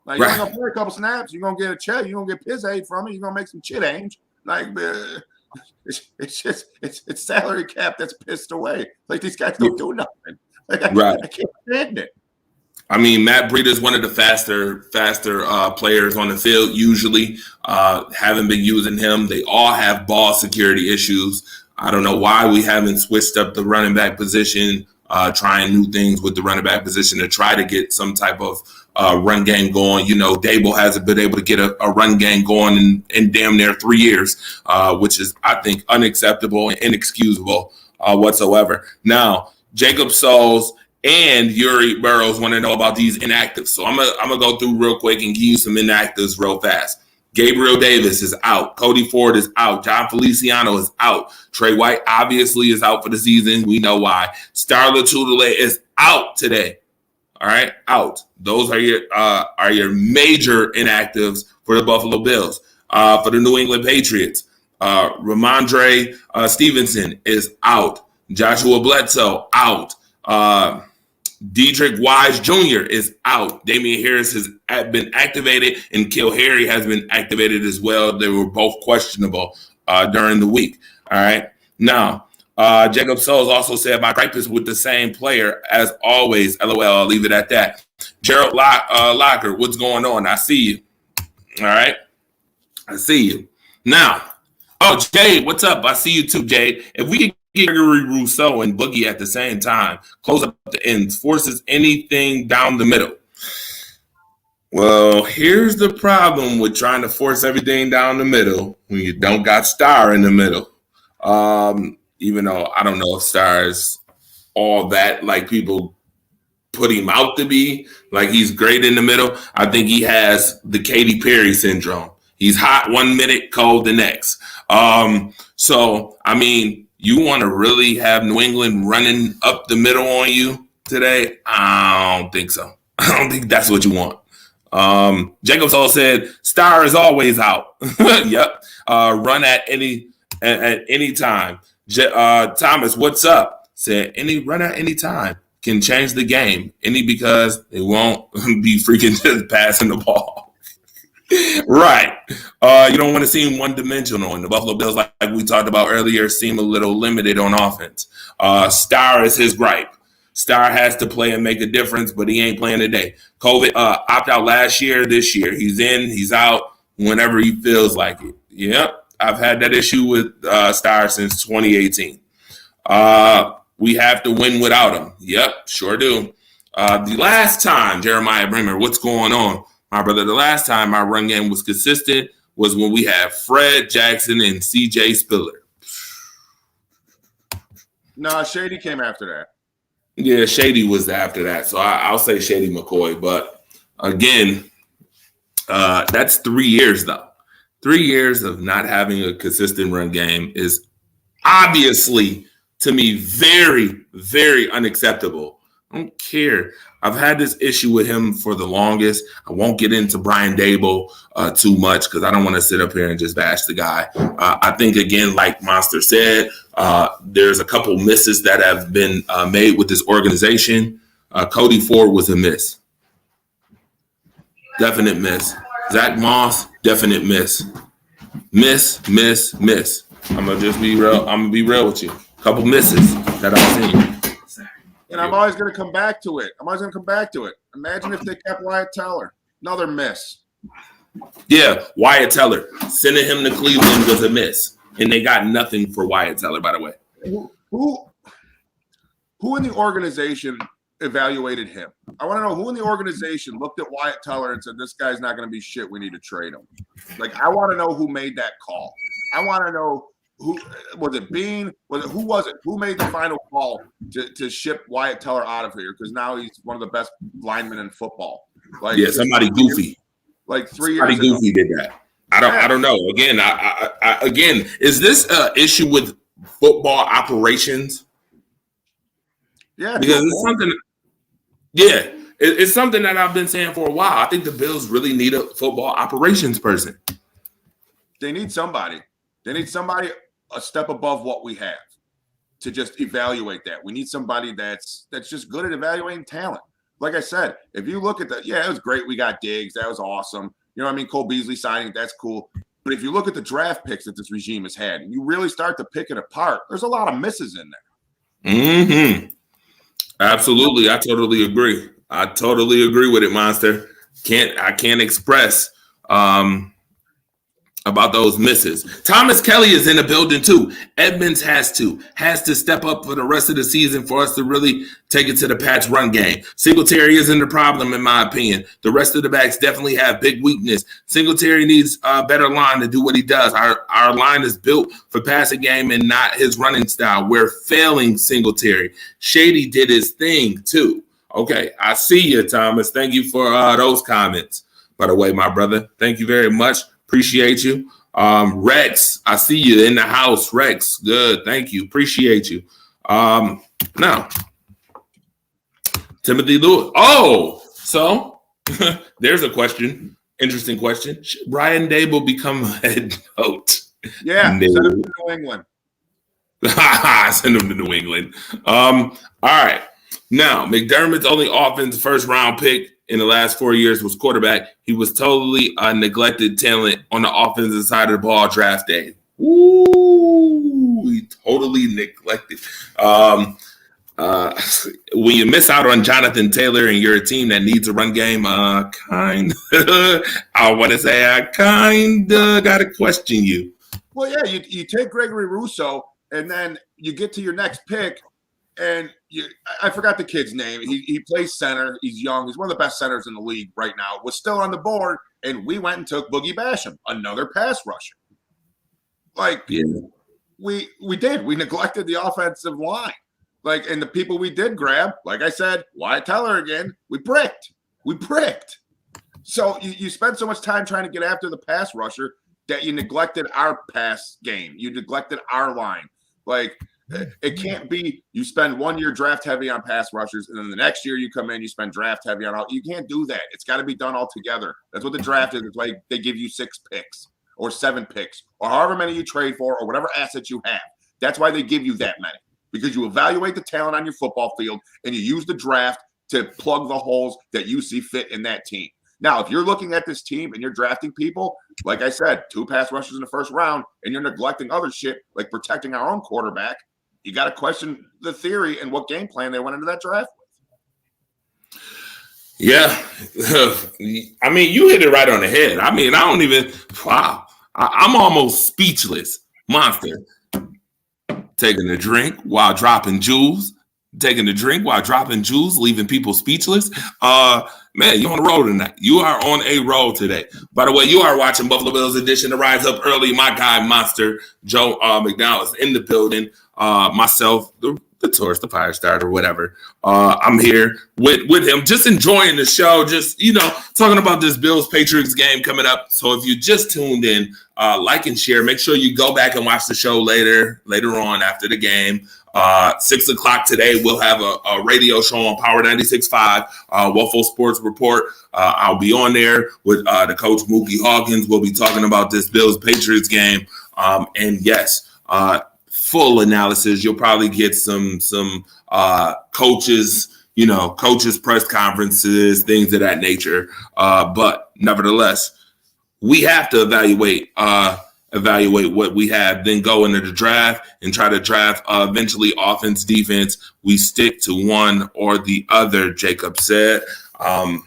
Like, you're going to play a couple snaps. You're going to get a check. You're going to get piss aid from it. You're going to make some chit ainge. Like, it's salary cap that's pissed away. Like, these guys don't do nothing. Like, I can't stand it. I mean, Matt Breida is one of the faster players on the field. Usually, haven't been using him. They all have ball security issues. I don't know why we haven't switched up the running back position, trying new things with the running back position to try to get some type of run game going. You know, Dable hasn't been able to get a run game going in damn near 3 years, which is, I think, unacceptable and inexcusable whatsoever. Now, Jacob Souls and Yuri Burrows want to know about these inactives. So I'm gonna go through real quick and give you some inactives real fast. Gabriel Davis is out. Cody Ford is out. John Feliciano is out. Trey White obviously is out for the season. We know why. Star Lotulelei is out today. All right, out. Those are your major inactives for the Buffalo Bills. For the New England Patriots, Ramondre Stevenson is out. Joshua Bledsoe out. Dedrick Wise Jr. is out. Damian Harris has been activated, and Kill Harry has been activated as well. They were both questionable during the week. All right. Now, Jacob Souls also said, my gripe is with the same player as always. LOL, I'll leave it at that. Gerald Locker, what's going on? I see you. All right. I see you. Now, Jade, what's up? I see you too, Jade. If we could Gregory Rousseau and Boogie at the same time, close up the ends, forces anything down the middle. Well, here's the problem with trying to force everything down the middle when you don't got Star in the middle. Even though I don't know if Star is all that, like people put him out to be, like he's great in the middle. I think he has the Katy Perry syndrome. He's hot 1 minute, cold the next. So, I mean, you want to really have New England running up the middle on you today? I don't think so. I don't think that's what you want. Jacobs all said, Star is always out. Yep. Run at any time. Thomas, what's up? Said, run at any time can change the game. Because they won't be freaking just passing the ball. Right. You don't want to seem one-dimensional. And the Buffalo Bills, like we talked about earlier, seem a little limited on offense. Star is his gripe. Star has to play and make a difference, but he ain't playing today. COVID opt out last year, this year. He's in, he's out whenever he feels like it. Yep. I've had that issue with Star since 2018. We have to win without him. Yep, sure do. The last time, Jeremiah Bremer, what's going on? My brother, the last time our run game was consistent was when we had Fred Jackson and C.J. Spiller. No, Shady came after that. Yeah, Shady was after that. So I'll say Shady McCoy. But again, that's 3 years, though. 3 years of not having a consistent run game is obviously, to me, very, very unacceptable. I don't care. I've had this issue with him for the longest. I won't get into Brian Dable too much because I don't want to sit up here and just bash the guy. I think, again, like Monster said, there's a couple misses that have been made with this organization. Cody Ford was a miss. Definite miss. Zach Moss, definite miss. Miss. I'm going to just be real. I'm going to be real with you. A couple misses that I've seen. And I'm always going to come back to it. Imagine if they kept Wyatt Teller. Another miss. Yeah, Wyatt Teller. Sending him to Cleveland was a miss. And they got nothing for Wyatt Teller, by the way. Who in the organization evaluated him? I want to know who in the organization looked at Wyatt Teller and said, this guy's not going to be shit. We need to trade him. Like, I want to know who made that call. I want to know who was it. Bean? Who was it? Who made the final call to ship Wyatt Teller out of here? Because now he's one of the best linemen in football. Like, yeah, somebody goofy. Like 3 years. Somebody goofy did that. I don't know. Again, again, is this an issue with football operations? Yeah, because it's something. Yeah, it's something that I've been saying for a while. I think the Bills really need a football operations person. They need somebody. They need somebody a step above what we have to just evaluate that. We need somebody that's just good at evaluating talent. Like I said, if you look at that, yeah, it was great. We got Diggs. That was awesome. You know what I mean? Cole Beasley signing, that's cool. But if you look at the draft picks that this regime has had, and you really start to pick it apart, there's a lot of misses in there. Mm-hmm. Absolutely. I totally agree. I totally agree with it, Monster. I can't express about those misses. Thomas Kelly is in the building too. Edmonds has to step up for the rest of the season for us to really take it to the Pats run game. Singletary isn't the problem in my opinion. The rest of the backs definitely have big weakness. Singletary needs a better line to do what he does. Our line is built for passing game and not his running style. We're failing Singletary. Shady did his thing too. Okay, I see you, Thomas. Thank you for those comments. By the way, my brother, thank you very much. Appreciate you. Rex, I see you in the house. Rex, good. Thank you. Appreciate you. Now, Timothy Lewis. Oh, so there's a question. Interesting question. Should Brian Dable become a head coach? Yeah, No. send him to New England. Send him to New England. All right. Now, McDermott's only offense first round pick in the last 4 years was quarterback. He was totally a neglected talent on the offensive side of the ball draft day. Ooh, he totally neglected. When you miss out on Jonathan Taylor and you're a team that needs a run game, I want to say I kind of got to question you. Well, yeah, you take Gregory Rousseau, and then you get to your next pick, and I forgot the kid's name. He plays center. He's young. He's one of the best centers in the league right now. Was still on the board, and we went and took Boogie Basham, another pass rusher. We did. We neglected the offensive line. And the people we did grab, like I said, Wyatt Teller again, we bricked. So you spend so much time trying to get after the pass rusher that you neglected our pass game. You neglected our line. It can't be you spend 1 year draft heavy on pass rushers, and then the next year you come in, you spend draft heavy on all. You can't do that. It's got to be done all together. That's what the draft is. It's like they give you 6 picks or 7 picks or however many you trade for or whatever assets you have. That's why they give you that many, because you evaluate the talent on your football field and you use the draft to plug the holes that you see fit in that team. Now, if you're looking at this team and you're drafting people, like I said, 2 pass rushers in the first round, and you're neglecting other shit like protecting our own quarterback, you got to question the theory and what game plan they went into that draft with. Yeah. I mean, you hit it right on the head. I mean, I'm almost speechless. Monster. Taking a drink while dropping jewels. Leaving people speechless. Man, you're on the road tonight. You are on a roll today. By the way, you are watching Buffalo Bills edition to Rise Up Early. My guy, Monster, Joe McDowell is in the building. Myself, the tourist, the fire starter, whatever. I'm here with him, just enjoying the show, just, talking about this Bills-Patriots game coming up. So if you just tuned in, like and share. Make sure you go back and watch the show later on after the game. 6 o'clock today, we'll have a radio show on Power 96.5, Waffle Sports Report. I'll be on there with the coach, Mookie Hawkins. We'll be talking about this Bills-Patriots game. And yes, full analysis. You'll probably get some coaches press conferences, things of that nature. But nevertheless, we have to evaluate what we have, then go into the draft and try to draft eventually offense, defense. We stick to one or the other, Jacob said. I'm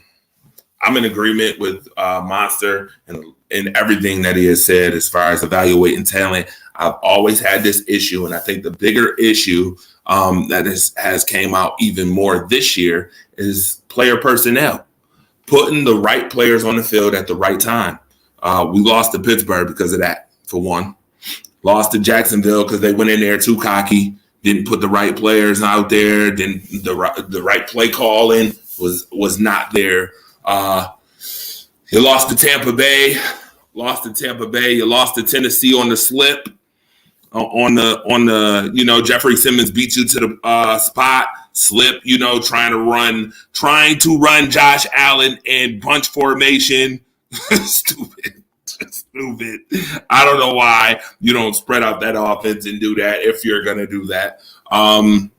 in agreement with Monster and everything that he has said as far as evaluating talent. I've always had this issue, and I think the bigger issue that has came out even more this year is player personnel, putting the right players on the field at the right time. We lost to Pittsburgh because of that, for one. Lost to Jacksonville because they went in there too cocky, didn't put the right players out there, then the right play calling was not there. You lost to Tampa Bay. You lost to Tennessee on the slip. on the Jeffrey Simmons beat you to the spot, slip, trying to run Josh Allen in bunch formation. Stupid. I don't know why you don't spread out that offense and do that if you're going to do that. And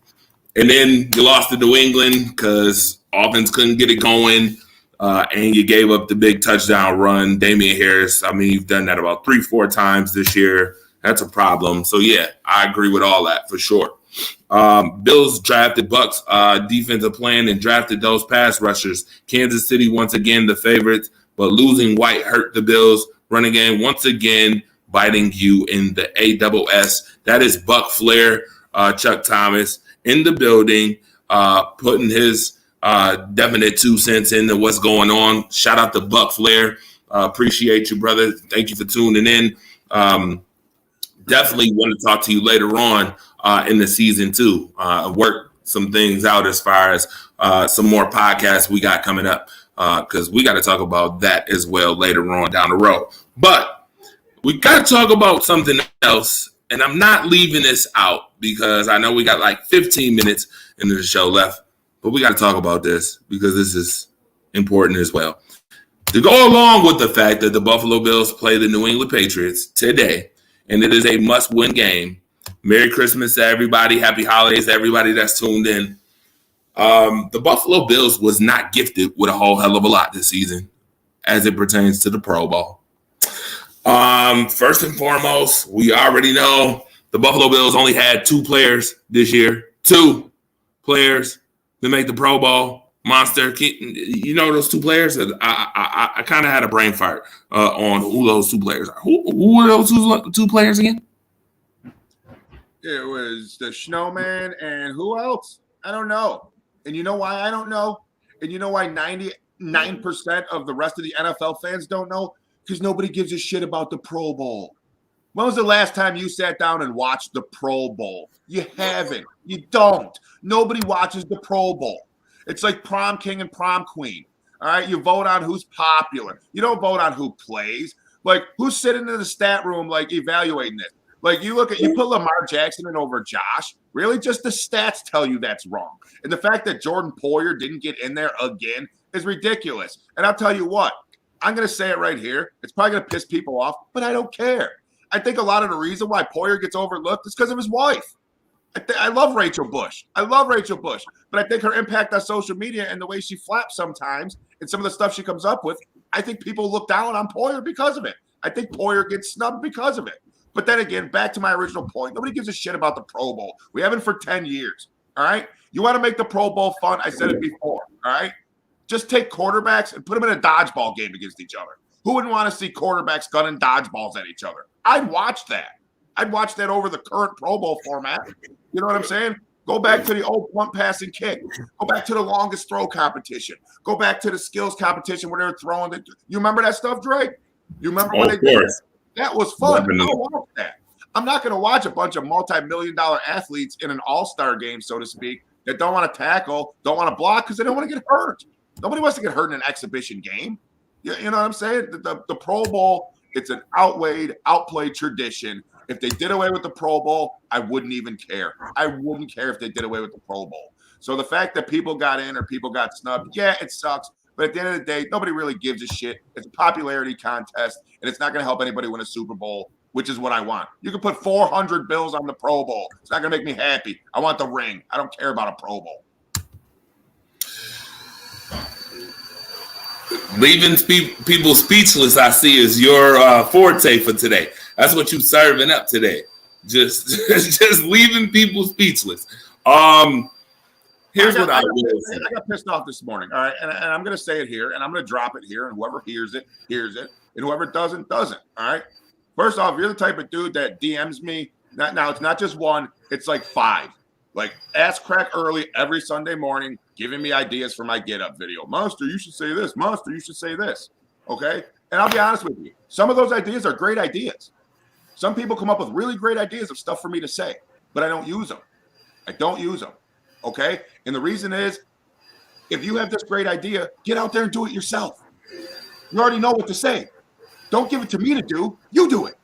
then you lost to New England because offense couldn't get it going, and you gave up the big touchdown run. Damian Harris, you've done that about 3-4 times this year. That's a problem. So, yeah, I agree with all that for sure. Bills drafted Bucks defensive plan and drafted those pass rushers. Kansas City, once again, the favorites, but losing White hurt the Bills. Running game, once again, biting you in the ASS. That is Buck Flair, Chuck Thomas, in the building, putting his definite 2 cents into what's going on. Shout out to Buck Flair. Appreciate you, brother. Thank you for tuning in. Definitely want to talk to you later on in the season, too. Work some things out as far as some more podcasts we got coming up. Because we got to talk about that as well later on down the road. But we got to talk about something else, and I'm not leaving this out because I know we got like 15 minutes into the show left, but we got to talk about this because this is important as well. To go along with the fact that the Buffalo Bills play the New England Patriots today, and it is a must-win game. Merry Christmas to everybody. Happy holidays to everybody that's tuned in. The Buffalo Bills was not gifted with a whole hell of a lot this season as it pertains to the Pro Bowl. First and foremost, we already know the Buffalo Bills only had 2 players this year. 2 players to make the Pro Bowl. Monster, you know those 2 players? I kind of had a brain fart on who those 2 players are. Who are those 2 players again? It was the Snowman and who else? I don't know. And you know why I don't know? And you know why 99% of the rest of the NFL fans don't know? Because nobody gives a shit about the Pro Bowl. When was the last time you sat down and watched the Pro Bowl? You haven't. You don't. Nobody watches the Pro Bowl. It's like prom king and prom queen. All right? You vote on who's popular. You don't vote on who plays. Like, who's sitting in the stat room, like, evaluating this? Like, you put Lamar Jackson in over Josh. Really? Just the stats tell you that's wrong. And the fact that Jordan Poyer didn't get in there again is ridiculous. And I'll tell you what, I'm going to say it right here. It's probably going to piss people off, but I don't care. I think a lot of the reason why Poyer gets overlooked is because of his wife. I love Rachel Bush. But I think her impact on social media and the way she flaps sometimes and some of the stuff she comes up with, I think people look down on Poyer because of it. I think Poyer gets snubbed because of it. But then again, back to my original point, nobody gives a shit about the Pro Bowl. We haven't for 10 years, all right? You want to make the Pro Bowl fun? I said it before, all right? Just take quarterbacks and put them in a dodgeball game against each other. Who wouldn't want to see quarterbacks gunning dodgeballs at each other? I'd watch that. I'd watch that over the current Pro Bowl format. You know what I'm saying? Go back to the old punt, pass, and kick. Go back to the longest throw competition. Go back to the skills competition where they're throwing it. You remember that stuff, Drake? You remember when they did that? That was fun. I watch that. I'm not going to watch a bunch of multi-million-dollar athletes in an all-star game, so to speak, that don't want to tackle, don't want to block because they don't want to get hurt. Nobody wants to get hurt in an exhibition game. You know what I'm saying? The Pro Bowl, it's an outplayed tradition. If they did away with the Pro Bowl, I wouldn't even care. I wouldn't care if they did away with the Pro Bowl. So the fact that people got in or people got snubbed, yeah, it sucks. But at the end of the day, nobody really gives a shit. It's a popularity contest, and it's not going to help anybody win a Super Bowl, which is what I want. You can put 400 Bills on the Pro Bowl. It's not going to make me happy. I want the ring. I don't care about a Pro Bowl. Leaving people speechless, I see, is your forte for today. That's what you serving up today. Just leaving people speechless. Here's what I got pissed off this morning. All right. And I'm going to say it here and I'm going to drop it here. And whoever hears it. And whoever doesn't. All right. First off, you're the type of dude that DMs me. Now it's not just one. It's like 5. Like ass crack early every Sunday morning, giving me ideas for my get up video. Monster, you should say this. Monster, you should say this. Okay. And I'll be honest with you. Some of those ideas are great ideas. Some people come up with really great ideas of stuff for me to say, but I don't use them. Okay. And the reason is, if you have this great idea, get out there and do it yourself. You already know what to say. Don't give it to me to do. You do it.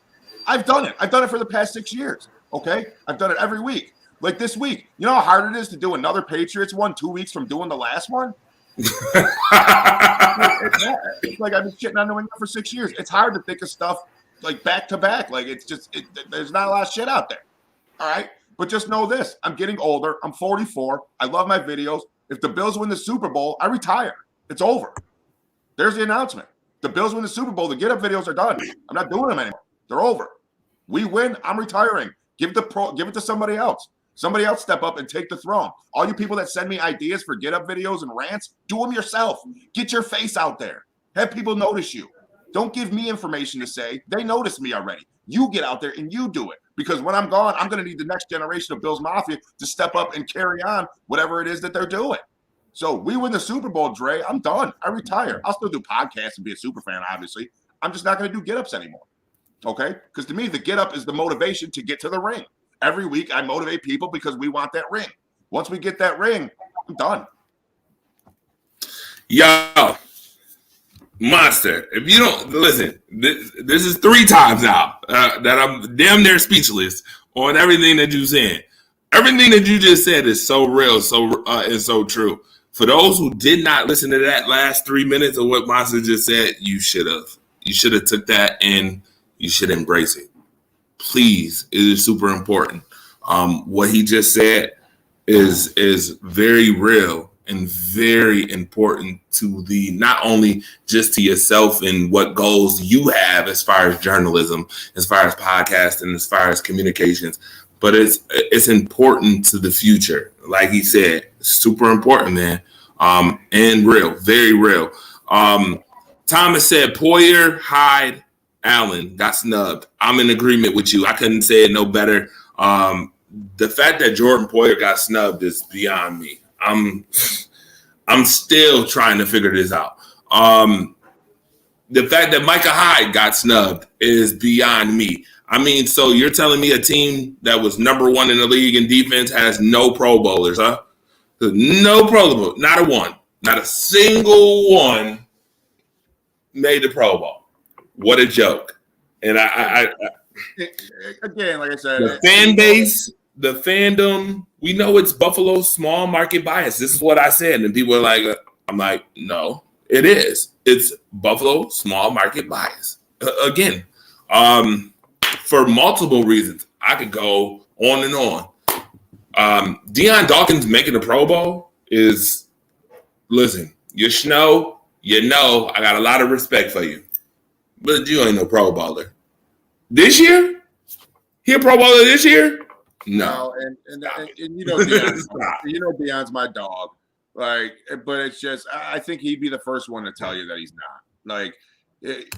I've done it. I've done it for the past 6 years. Okay, I've done it every week. Like this week, you know how hard it is to do another Patriots one 2 weeks from doing the last one. It's like I've been shitting on New England for 6 years. It's hard to think of stuff like back to back. Like it's just there's not a lot of shit out there. All right, but just know this: I'm getting older. I'm 44. I love my videos. If the Bills win the Super Bowl, I retire. It's over. There's the announcement. The Bills win the Super Bowl. The Get Up videos are done. I'm not doing them anymore. They're over. We win. I'm retiring. Give it to somebody else. Somebody else step up and take the throne. All you people that send me ideas for Get Up videos and rants, do them yourself. Get your face out there. Have people notice you. Don't give me information to say. They notice me already. You get out there and you do it. Because when I'm gone, I'm going to need the next generation of Bills Mafia to step up and carry on whatever it is that they're doing. So we win the Super Bowl, Dre. I'm done. I retire. I'll still do podcasts and be a super fan, obviously. I'm just not going to do Get Ups anymore. Okay? Because to me, the Get Up is the motivation to get to the ring. Every week, I motivate people because we want that ring. Once we get that ring, I'm done. Yo, Monster, if you don't listen, this is 3 times now that I'm damn near speechless on everything that you're saying. Everything that you just said is so real, and so true. For those who did not listen to that last 3 minutes of what Monster just said, you should have. You should have took that and you should embrace it. Please, it is super important. What he just said is very real and very important to the not only just to yourself and what goals you have as far as journalism, as far as podcasting, as far as communications, but it's important to the future. Like he said, super important, man. And real, very real. Thomas said Poyer, Hyde, Allen got snubbed. I'm in agreement with you. I couldn't say it no better. The fact that Jordan Poyer got snubbed is beyond me. I'm still trying to figure this out. The fact that Micah Hyde got snubbed is beyond me. I mean, so you're telling me a team that was number 1 in the league in defense has no Pro Bowlers, huh? No Pro Bowl, not a one, not a single one made the Pro Bowl. What a joke! And I again, like I said, the fan base, the fandom, we know it's Buffalo's small market bias. This is what I said, and people are like, I'm like, no, it is. It's Buffalo small market bias. Again, for multiple reasons. I could go on and on. Deion Dawkins making the Pro Bowl is, listen, you know, I got a lot of respect for you, but you ain't no Pro Bowler. This year? He a Pro Bowler this year? No. And you know, Deion's my dog. Like, but it's just, I think he'd be the first one to tell you that he's not. Like,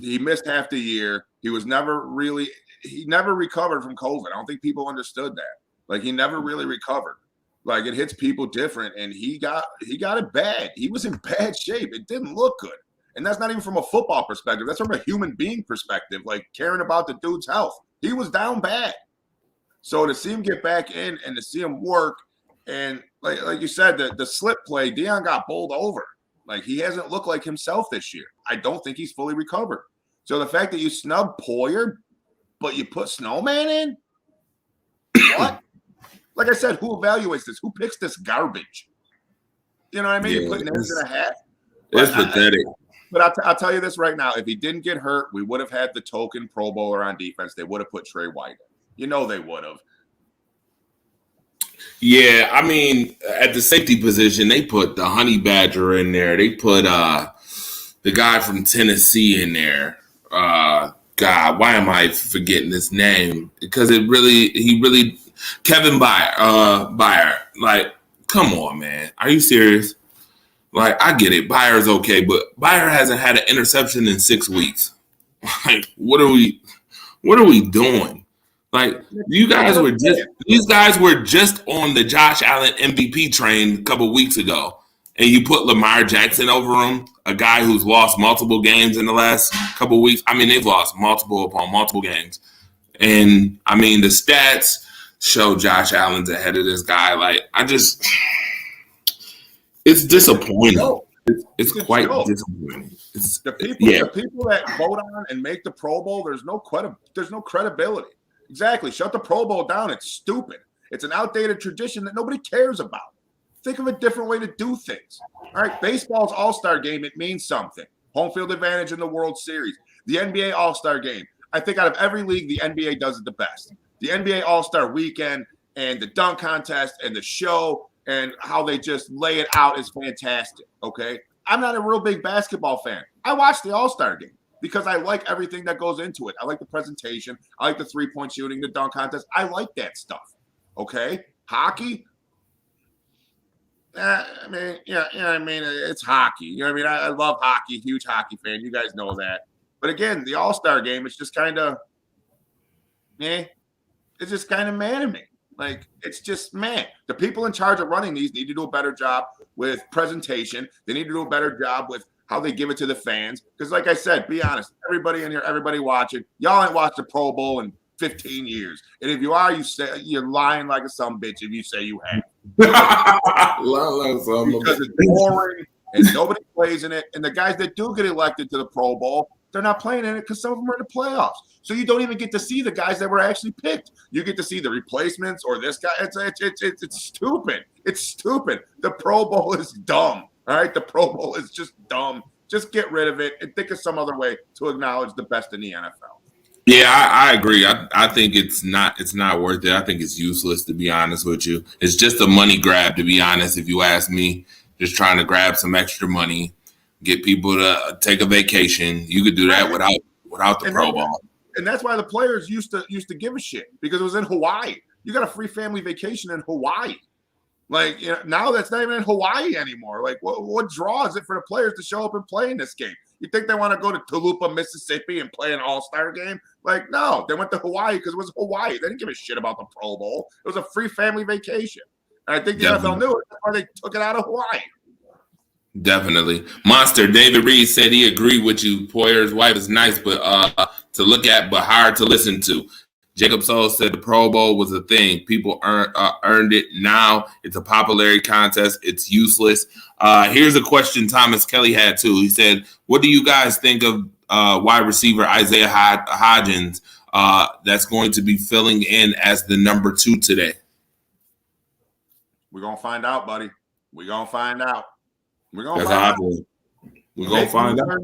he missed half the year. He never recovered from COVID. I don't think people understood that. Like, he never really recovered. Like, it hits people different, and he got it bad. He was in bad shape. It didn't look good. And that's not even from a football perspective. That's from a human being perspective, like caring about the dude's health. He was down bad. So to see him get back in and to see him work, and like you said, the slip play, Deion got bowled over. Like, he hasn't looked like himself this year. I don't think he's fully recovered. So the fact that you snub Poyer, but you put Snowman in? What? Like I said, who evaluates this? Who picks this garbage? You know what I mean? Yeah, you put names in a hat. It's pathetic. But I'll tell you this right now. If he didn't get hurt, we would have had the token Pro Bowler on defense. They would have put Trey White in. You know they would have. Yeah, I mean, at the safety position, they put the Honey Badger in there. They put the guy from Tennessee in there. God, why am I forgetting his name? Because he really Kevin Byard. Like, come on, man. Are you serious? Like, I get it. Byard's okay, but Byard hasn't had an interception in 6 weeks. Like, what are we doing? Like, these guys were just on the Josh Allen MVP train a couple weeks ago, and you put Lamar Jackson over him, a guy who's lost multiple games in the last couple weeks. I mean, they've lost multiple upon multiple games. And, I mean, the stats show Josh Allen's ahead of this guy. Like, it's disappointing. It's quite disappointing. The people that vote on and make the Pro Bowl, there's no credibility. Exactly. Shut the Pro Bowl down. It's stupid. It's an outdated tradition that nobody cares about. Think of a different way to do things. All right, baseball's All-Star game, it means something. Home field advantage in the World Series. The NBA All-Star game. I think out of every league, the NBA does it the best. The NBA All-Star weekend and the dunk contest and the show and how they just lay it out is fantastic, okay? I'm not a real big basketball fan. I watch the All-Star game because I like everything that goes into it. I like the presentation. I like the three-point shooting, the dunk contest. I like that stuff, okay? Hockey, I mean, it's hockey. You know what I mean? I love hockey, huge hockey fan. You guys know that. But again, the All-Star game, it's just kind of, it's just kind of meh to me. Like, it's just meh. The people in charge of running these need to do a better job with presentation. They need to do a better job with how they give it to the fans. Because like I said, be honest, everybody in here, everybody watching, y'all ain't watched the Pro Bowl in 15 years. And if you are, you're lying like a sumbitch if you say you have. Because it's boring and nobody plays in it. And the guys that do get elected to the Pro Bowl, they're not playing in it because some of them are in the playoffs. So you don't even get to see the guys that were actually picked. You get to see the replacements or this guy. It's stupid. It's stupid. The Pro Bowl is dumb. All right, the Pro Bowl is just dumb. Just get rid of it and think of some other way to acknowledge the best in the NFL. Yeah, I agree. I think it's not worth it. I think it's useless, to be honest with you. It's just a money grab, to be honest, if you ask me. Just trying to grab some extra money, get people to take a vacation. You could do that without the Pro Bowl. And that's why the players used to give a shit, because it was in Hawaii. You got a free family vacation in Hawaii. Like, now that's not even in Hawaii anymore. Like, what draw is it for the players to show up and play in this game? You think they want to go to Toluca, Mississippi and play an all-star game? Like, no, they went to Hawaii because it was Hawaii. They didn't give a shit about the Pro Bowl. It was a free family vacation. And I think the NFL knew it. That's why they took it out of Hawaii. Definitely. Monster, David Reed said he agreed with you. Poyer's wife is nice, but to look at, but hard to listen to. Jacob Soul said the Pro Bowl was a thing. People earned it. Now it's a popularity contest. It's useless. Here's a question Thomas Kelly had too. He said, what do you guys think of wide receiver Isaiah Hodgins that's going to be filling in as the number 2 today? We're going to find out, buddy. We're going to find out. We're going to find out.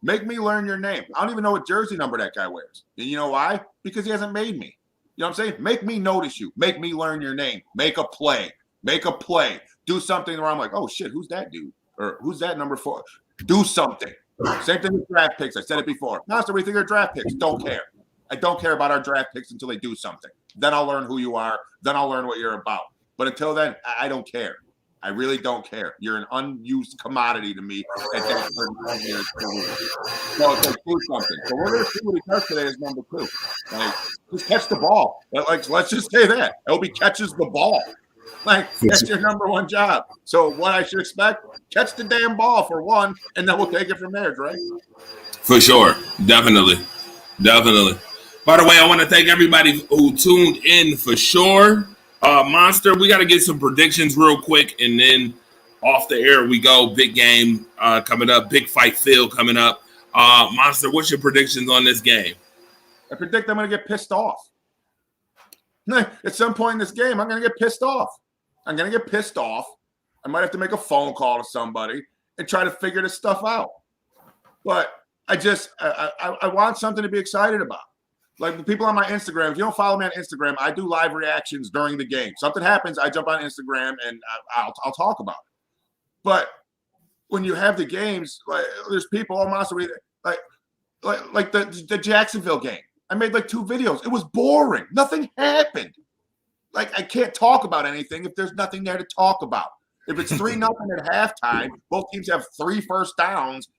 Make me learn your name. I don't even know what jersey number that guy wears. And you know why? Because he hasn't made me. You know what I'm saying? Make me notice you. Make me learn your name. Make a play. Make a play. Do something where I'm like, oh, shit, who's that dude? Or who's that number 4? Do something. Same thing with draft picks. I said it before. Master, we think they're draft picks. Don't care. I don't care about our draft picks until they do something. Then I'll learn who you are. Then I'll learn what you're about. But until then, I don't care. I really don't care. You're an unused commodity to me at that certain years. So it's like, do something. So we're going to see what he does today as number 2. Like, just catch the ball. Like, let's just say that. I hope he catches the ball. Like, that's your number 1 job. So what I should expect, catch the damn ball for one, and then we'll take it from there, Dre. For sure. Definitely. By the way, I want to thank everybody who tuned in for sure. Monster, we got to get some predictions real quick, and then off the air we go. Big game coming up. Big fight Phil coming up. Monster, what's your predictions on this game? I predict I'm going to get pissed off. At some point in this game, I'm going to get pissed off. I might have to make a phone call to somebody and try to figure this stuff out. But I want something to be excited about. Like the people on my Instagram, if you don't follow me on Instagram, I do live reactions during the game. Something happens, I jump on Instagram and I'll talk about it. But when you have the games, like there's people almost like the Jacksonville game. I made like 2 videos. It was boring. Nothing happened. Like I can't talk about anything if there's nothing there to talk about. If it's 3-0 at halftime, both teams have 3 first downs.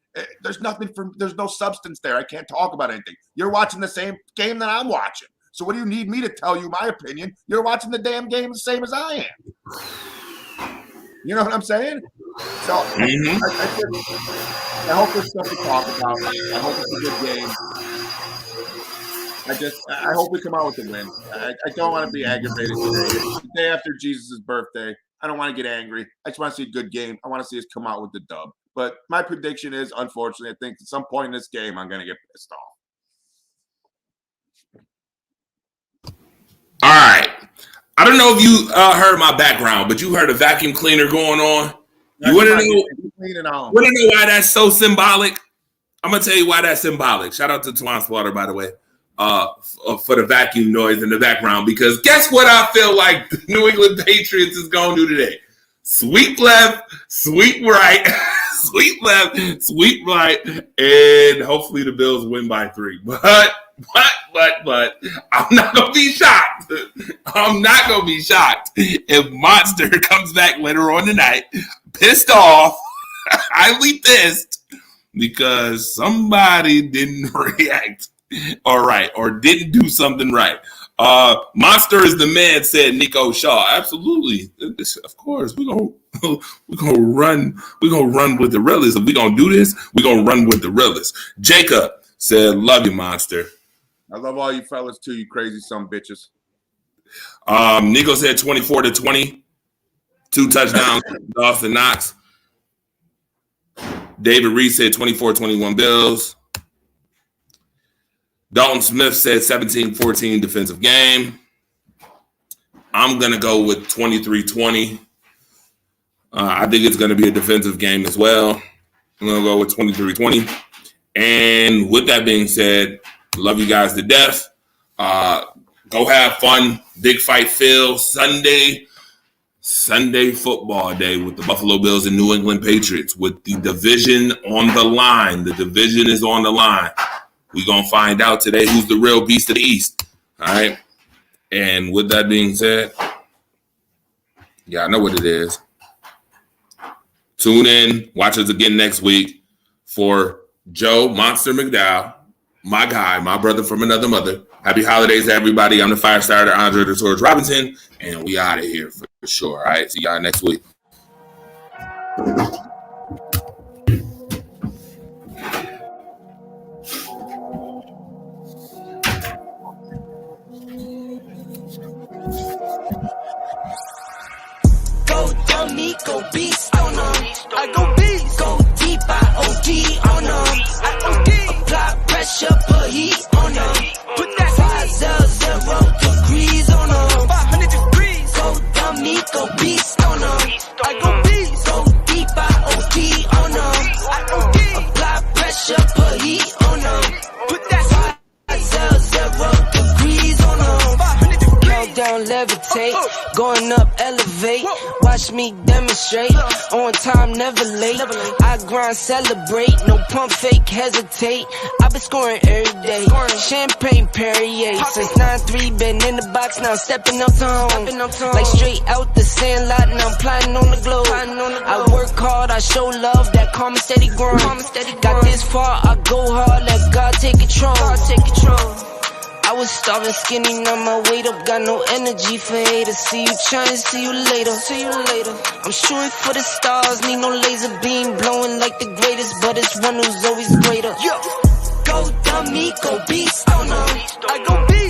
There's no substance there. I can't talk about anything. You're watching the same game that I'm watching. So what do you need me to tell you my opinion? You're watching the damn game the same as I am. You know what I'm saying? So I hope there's stuff to talk about. I hope it's a good game. I hope we come out with a win. I don't want to be aggravated today. It's the day after Jesus' birthday. I don't want to get angry. I just want to see a good game. I want to see us come out with the dub. But my prediction is, unfortunately, I think at some point in this game, I'm going to get pissed off. right. I don't know if you heard my background, but you heard a vacuum cleaner going on. You want to know why that's so symbolic? I'm going to tell you why that's symbolic. Shout out to Twan Slaughter, by the way, for the vacuum noise in the background. Because guess what I feel like the New England Patriots is going to do today? Sweep left, sweep right, sweep left, sweep right, and hopefully the Bills win by 3. But I'm not gonna be shocked. I'm not gonna be shocked if Monster comes back later on tonight, pissed off, highly pissed, because somebody didn't react or didn't do something right. Monster is the man, said Nico Shaw. Absolutely, of course. We're gonna run with the realest. If we're gonna do this, we're gonna run with the realest. Jacob said, "Love you, Monster." I love all you fellas too, you crazy some bitches. Nico said 24-20, 2 touchdowns, Dawson Knox. David Reese said 24-21 Bills. Dalton Smith said 17-14 defensive game. I'm going to go with 23-20. I think it's going to be a defensive game as well. I'm going to go with 23-20. And with that being said, love you guys to death. Go have fun. Big Fight Phil Sunday football day with the Buffalo Bills and New England Patriots with the division on the line. The division is on the line. We're going to find out today who's the real beast of the East. All right. And with that being said, yeah, I know what it is. Tune in. Watch us again next week for Joe Monster McDowell, my guy, my brother from another mother. Happy holidays, everybody. I'm the fire starter, Andre the Torch Robinson, and we out of here for sure. All right. See y'all next week. Go beast on them. I go beast. Go deep, I OD on them. I OD. Apply pressure, put heat on them. Put that 500 degrees on them. 500 degrees. Go dummy, go beast on them. I go beast. Go deep, I OD on them. I OD. Apply pressure, put heat on them. Put that 500 degrees on them. 500 degrees. Countdown, levitate. Going up, elevate. Watch me demonstrate. On time, never late. I grind, celebrate. No pump, fake, hesitate. I've been scoring every day. Champagne, Perrier. Since 9-3, been in the box, now stepping up to home. Like straight out the sandlot, now I'm plotting on the globe. I work hard, I show love, that calm and steady grind. Got this far, I go hard, let God take control. I was starving skinny, now my weight up, got no energy for haters. See you trying, see you later. I'm shooting for the stars, need no laser beam, blowing like the greatest, but it's one who's always greater. Go dummy, go beast on them. I go beast.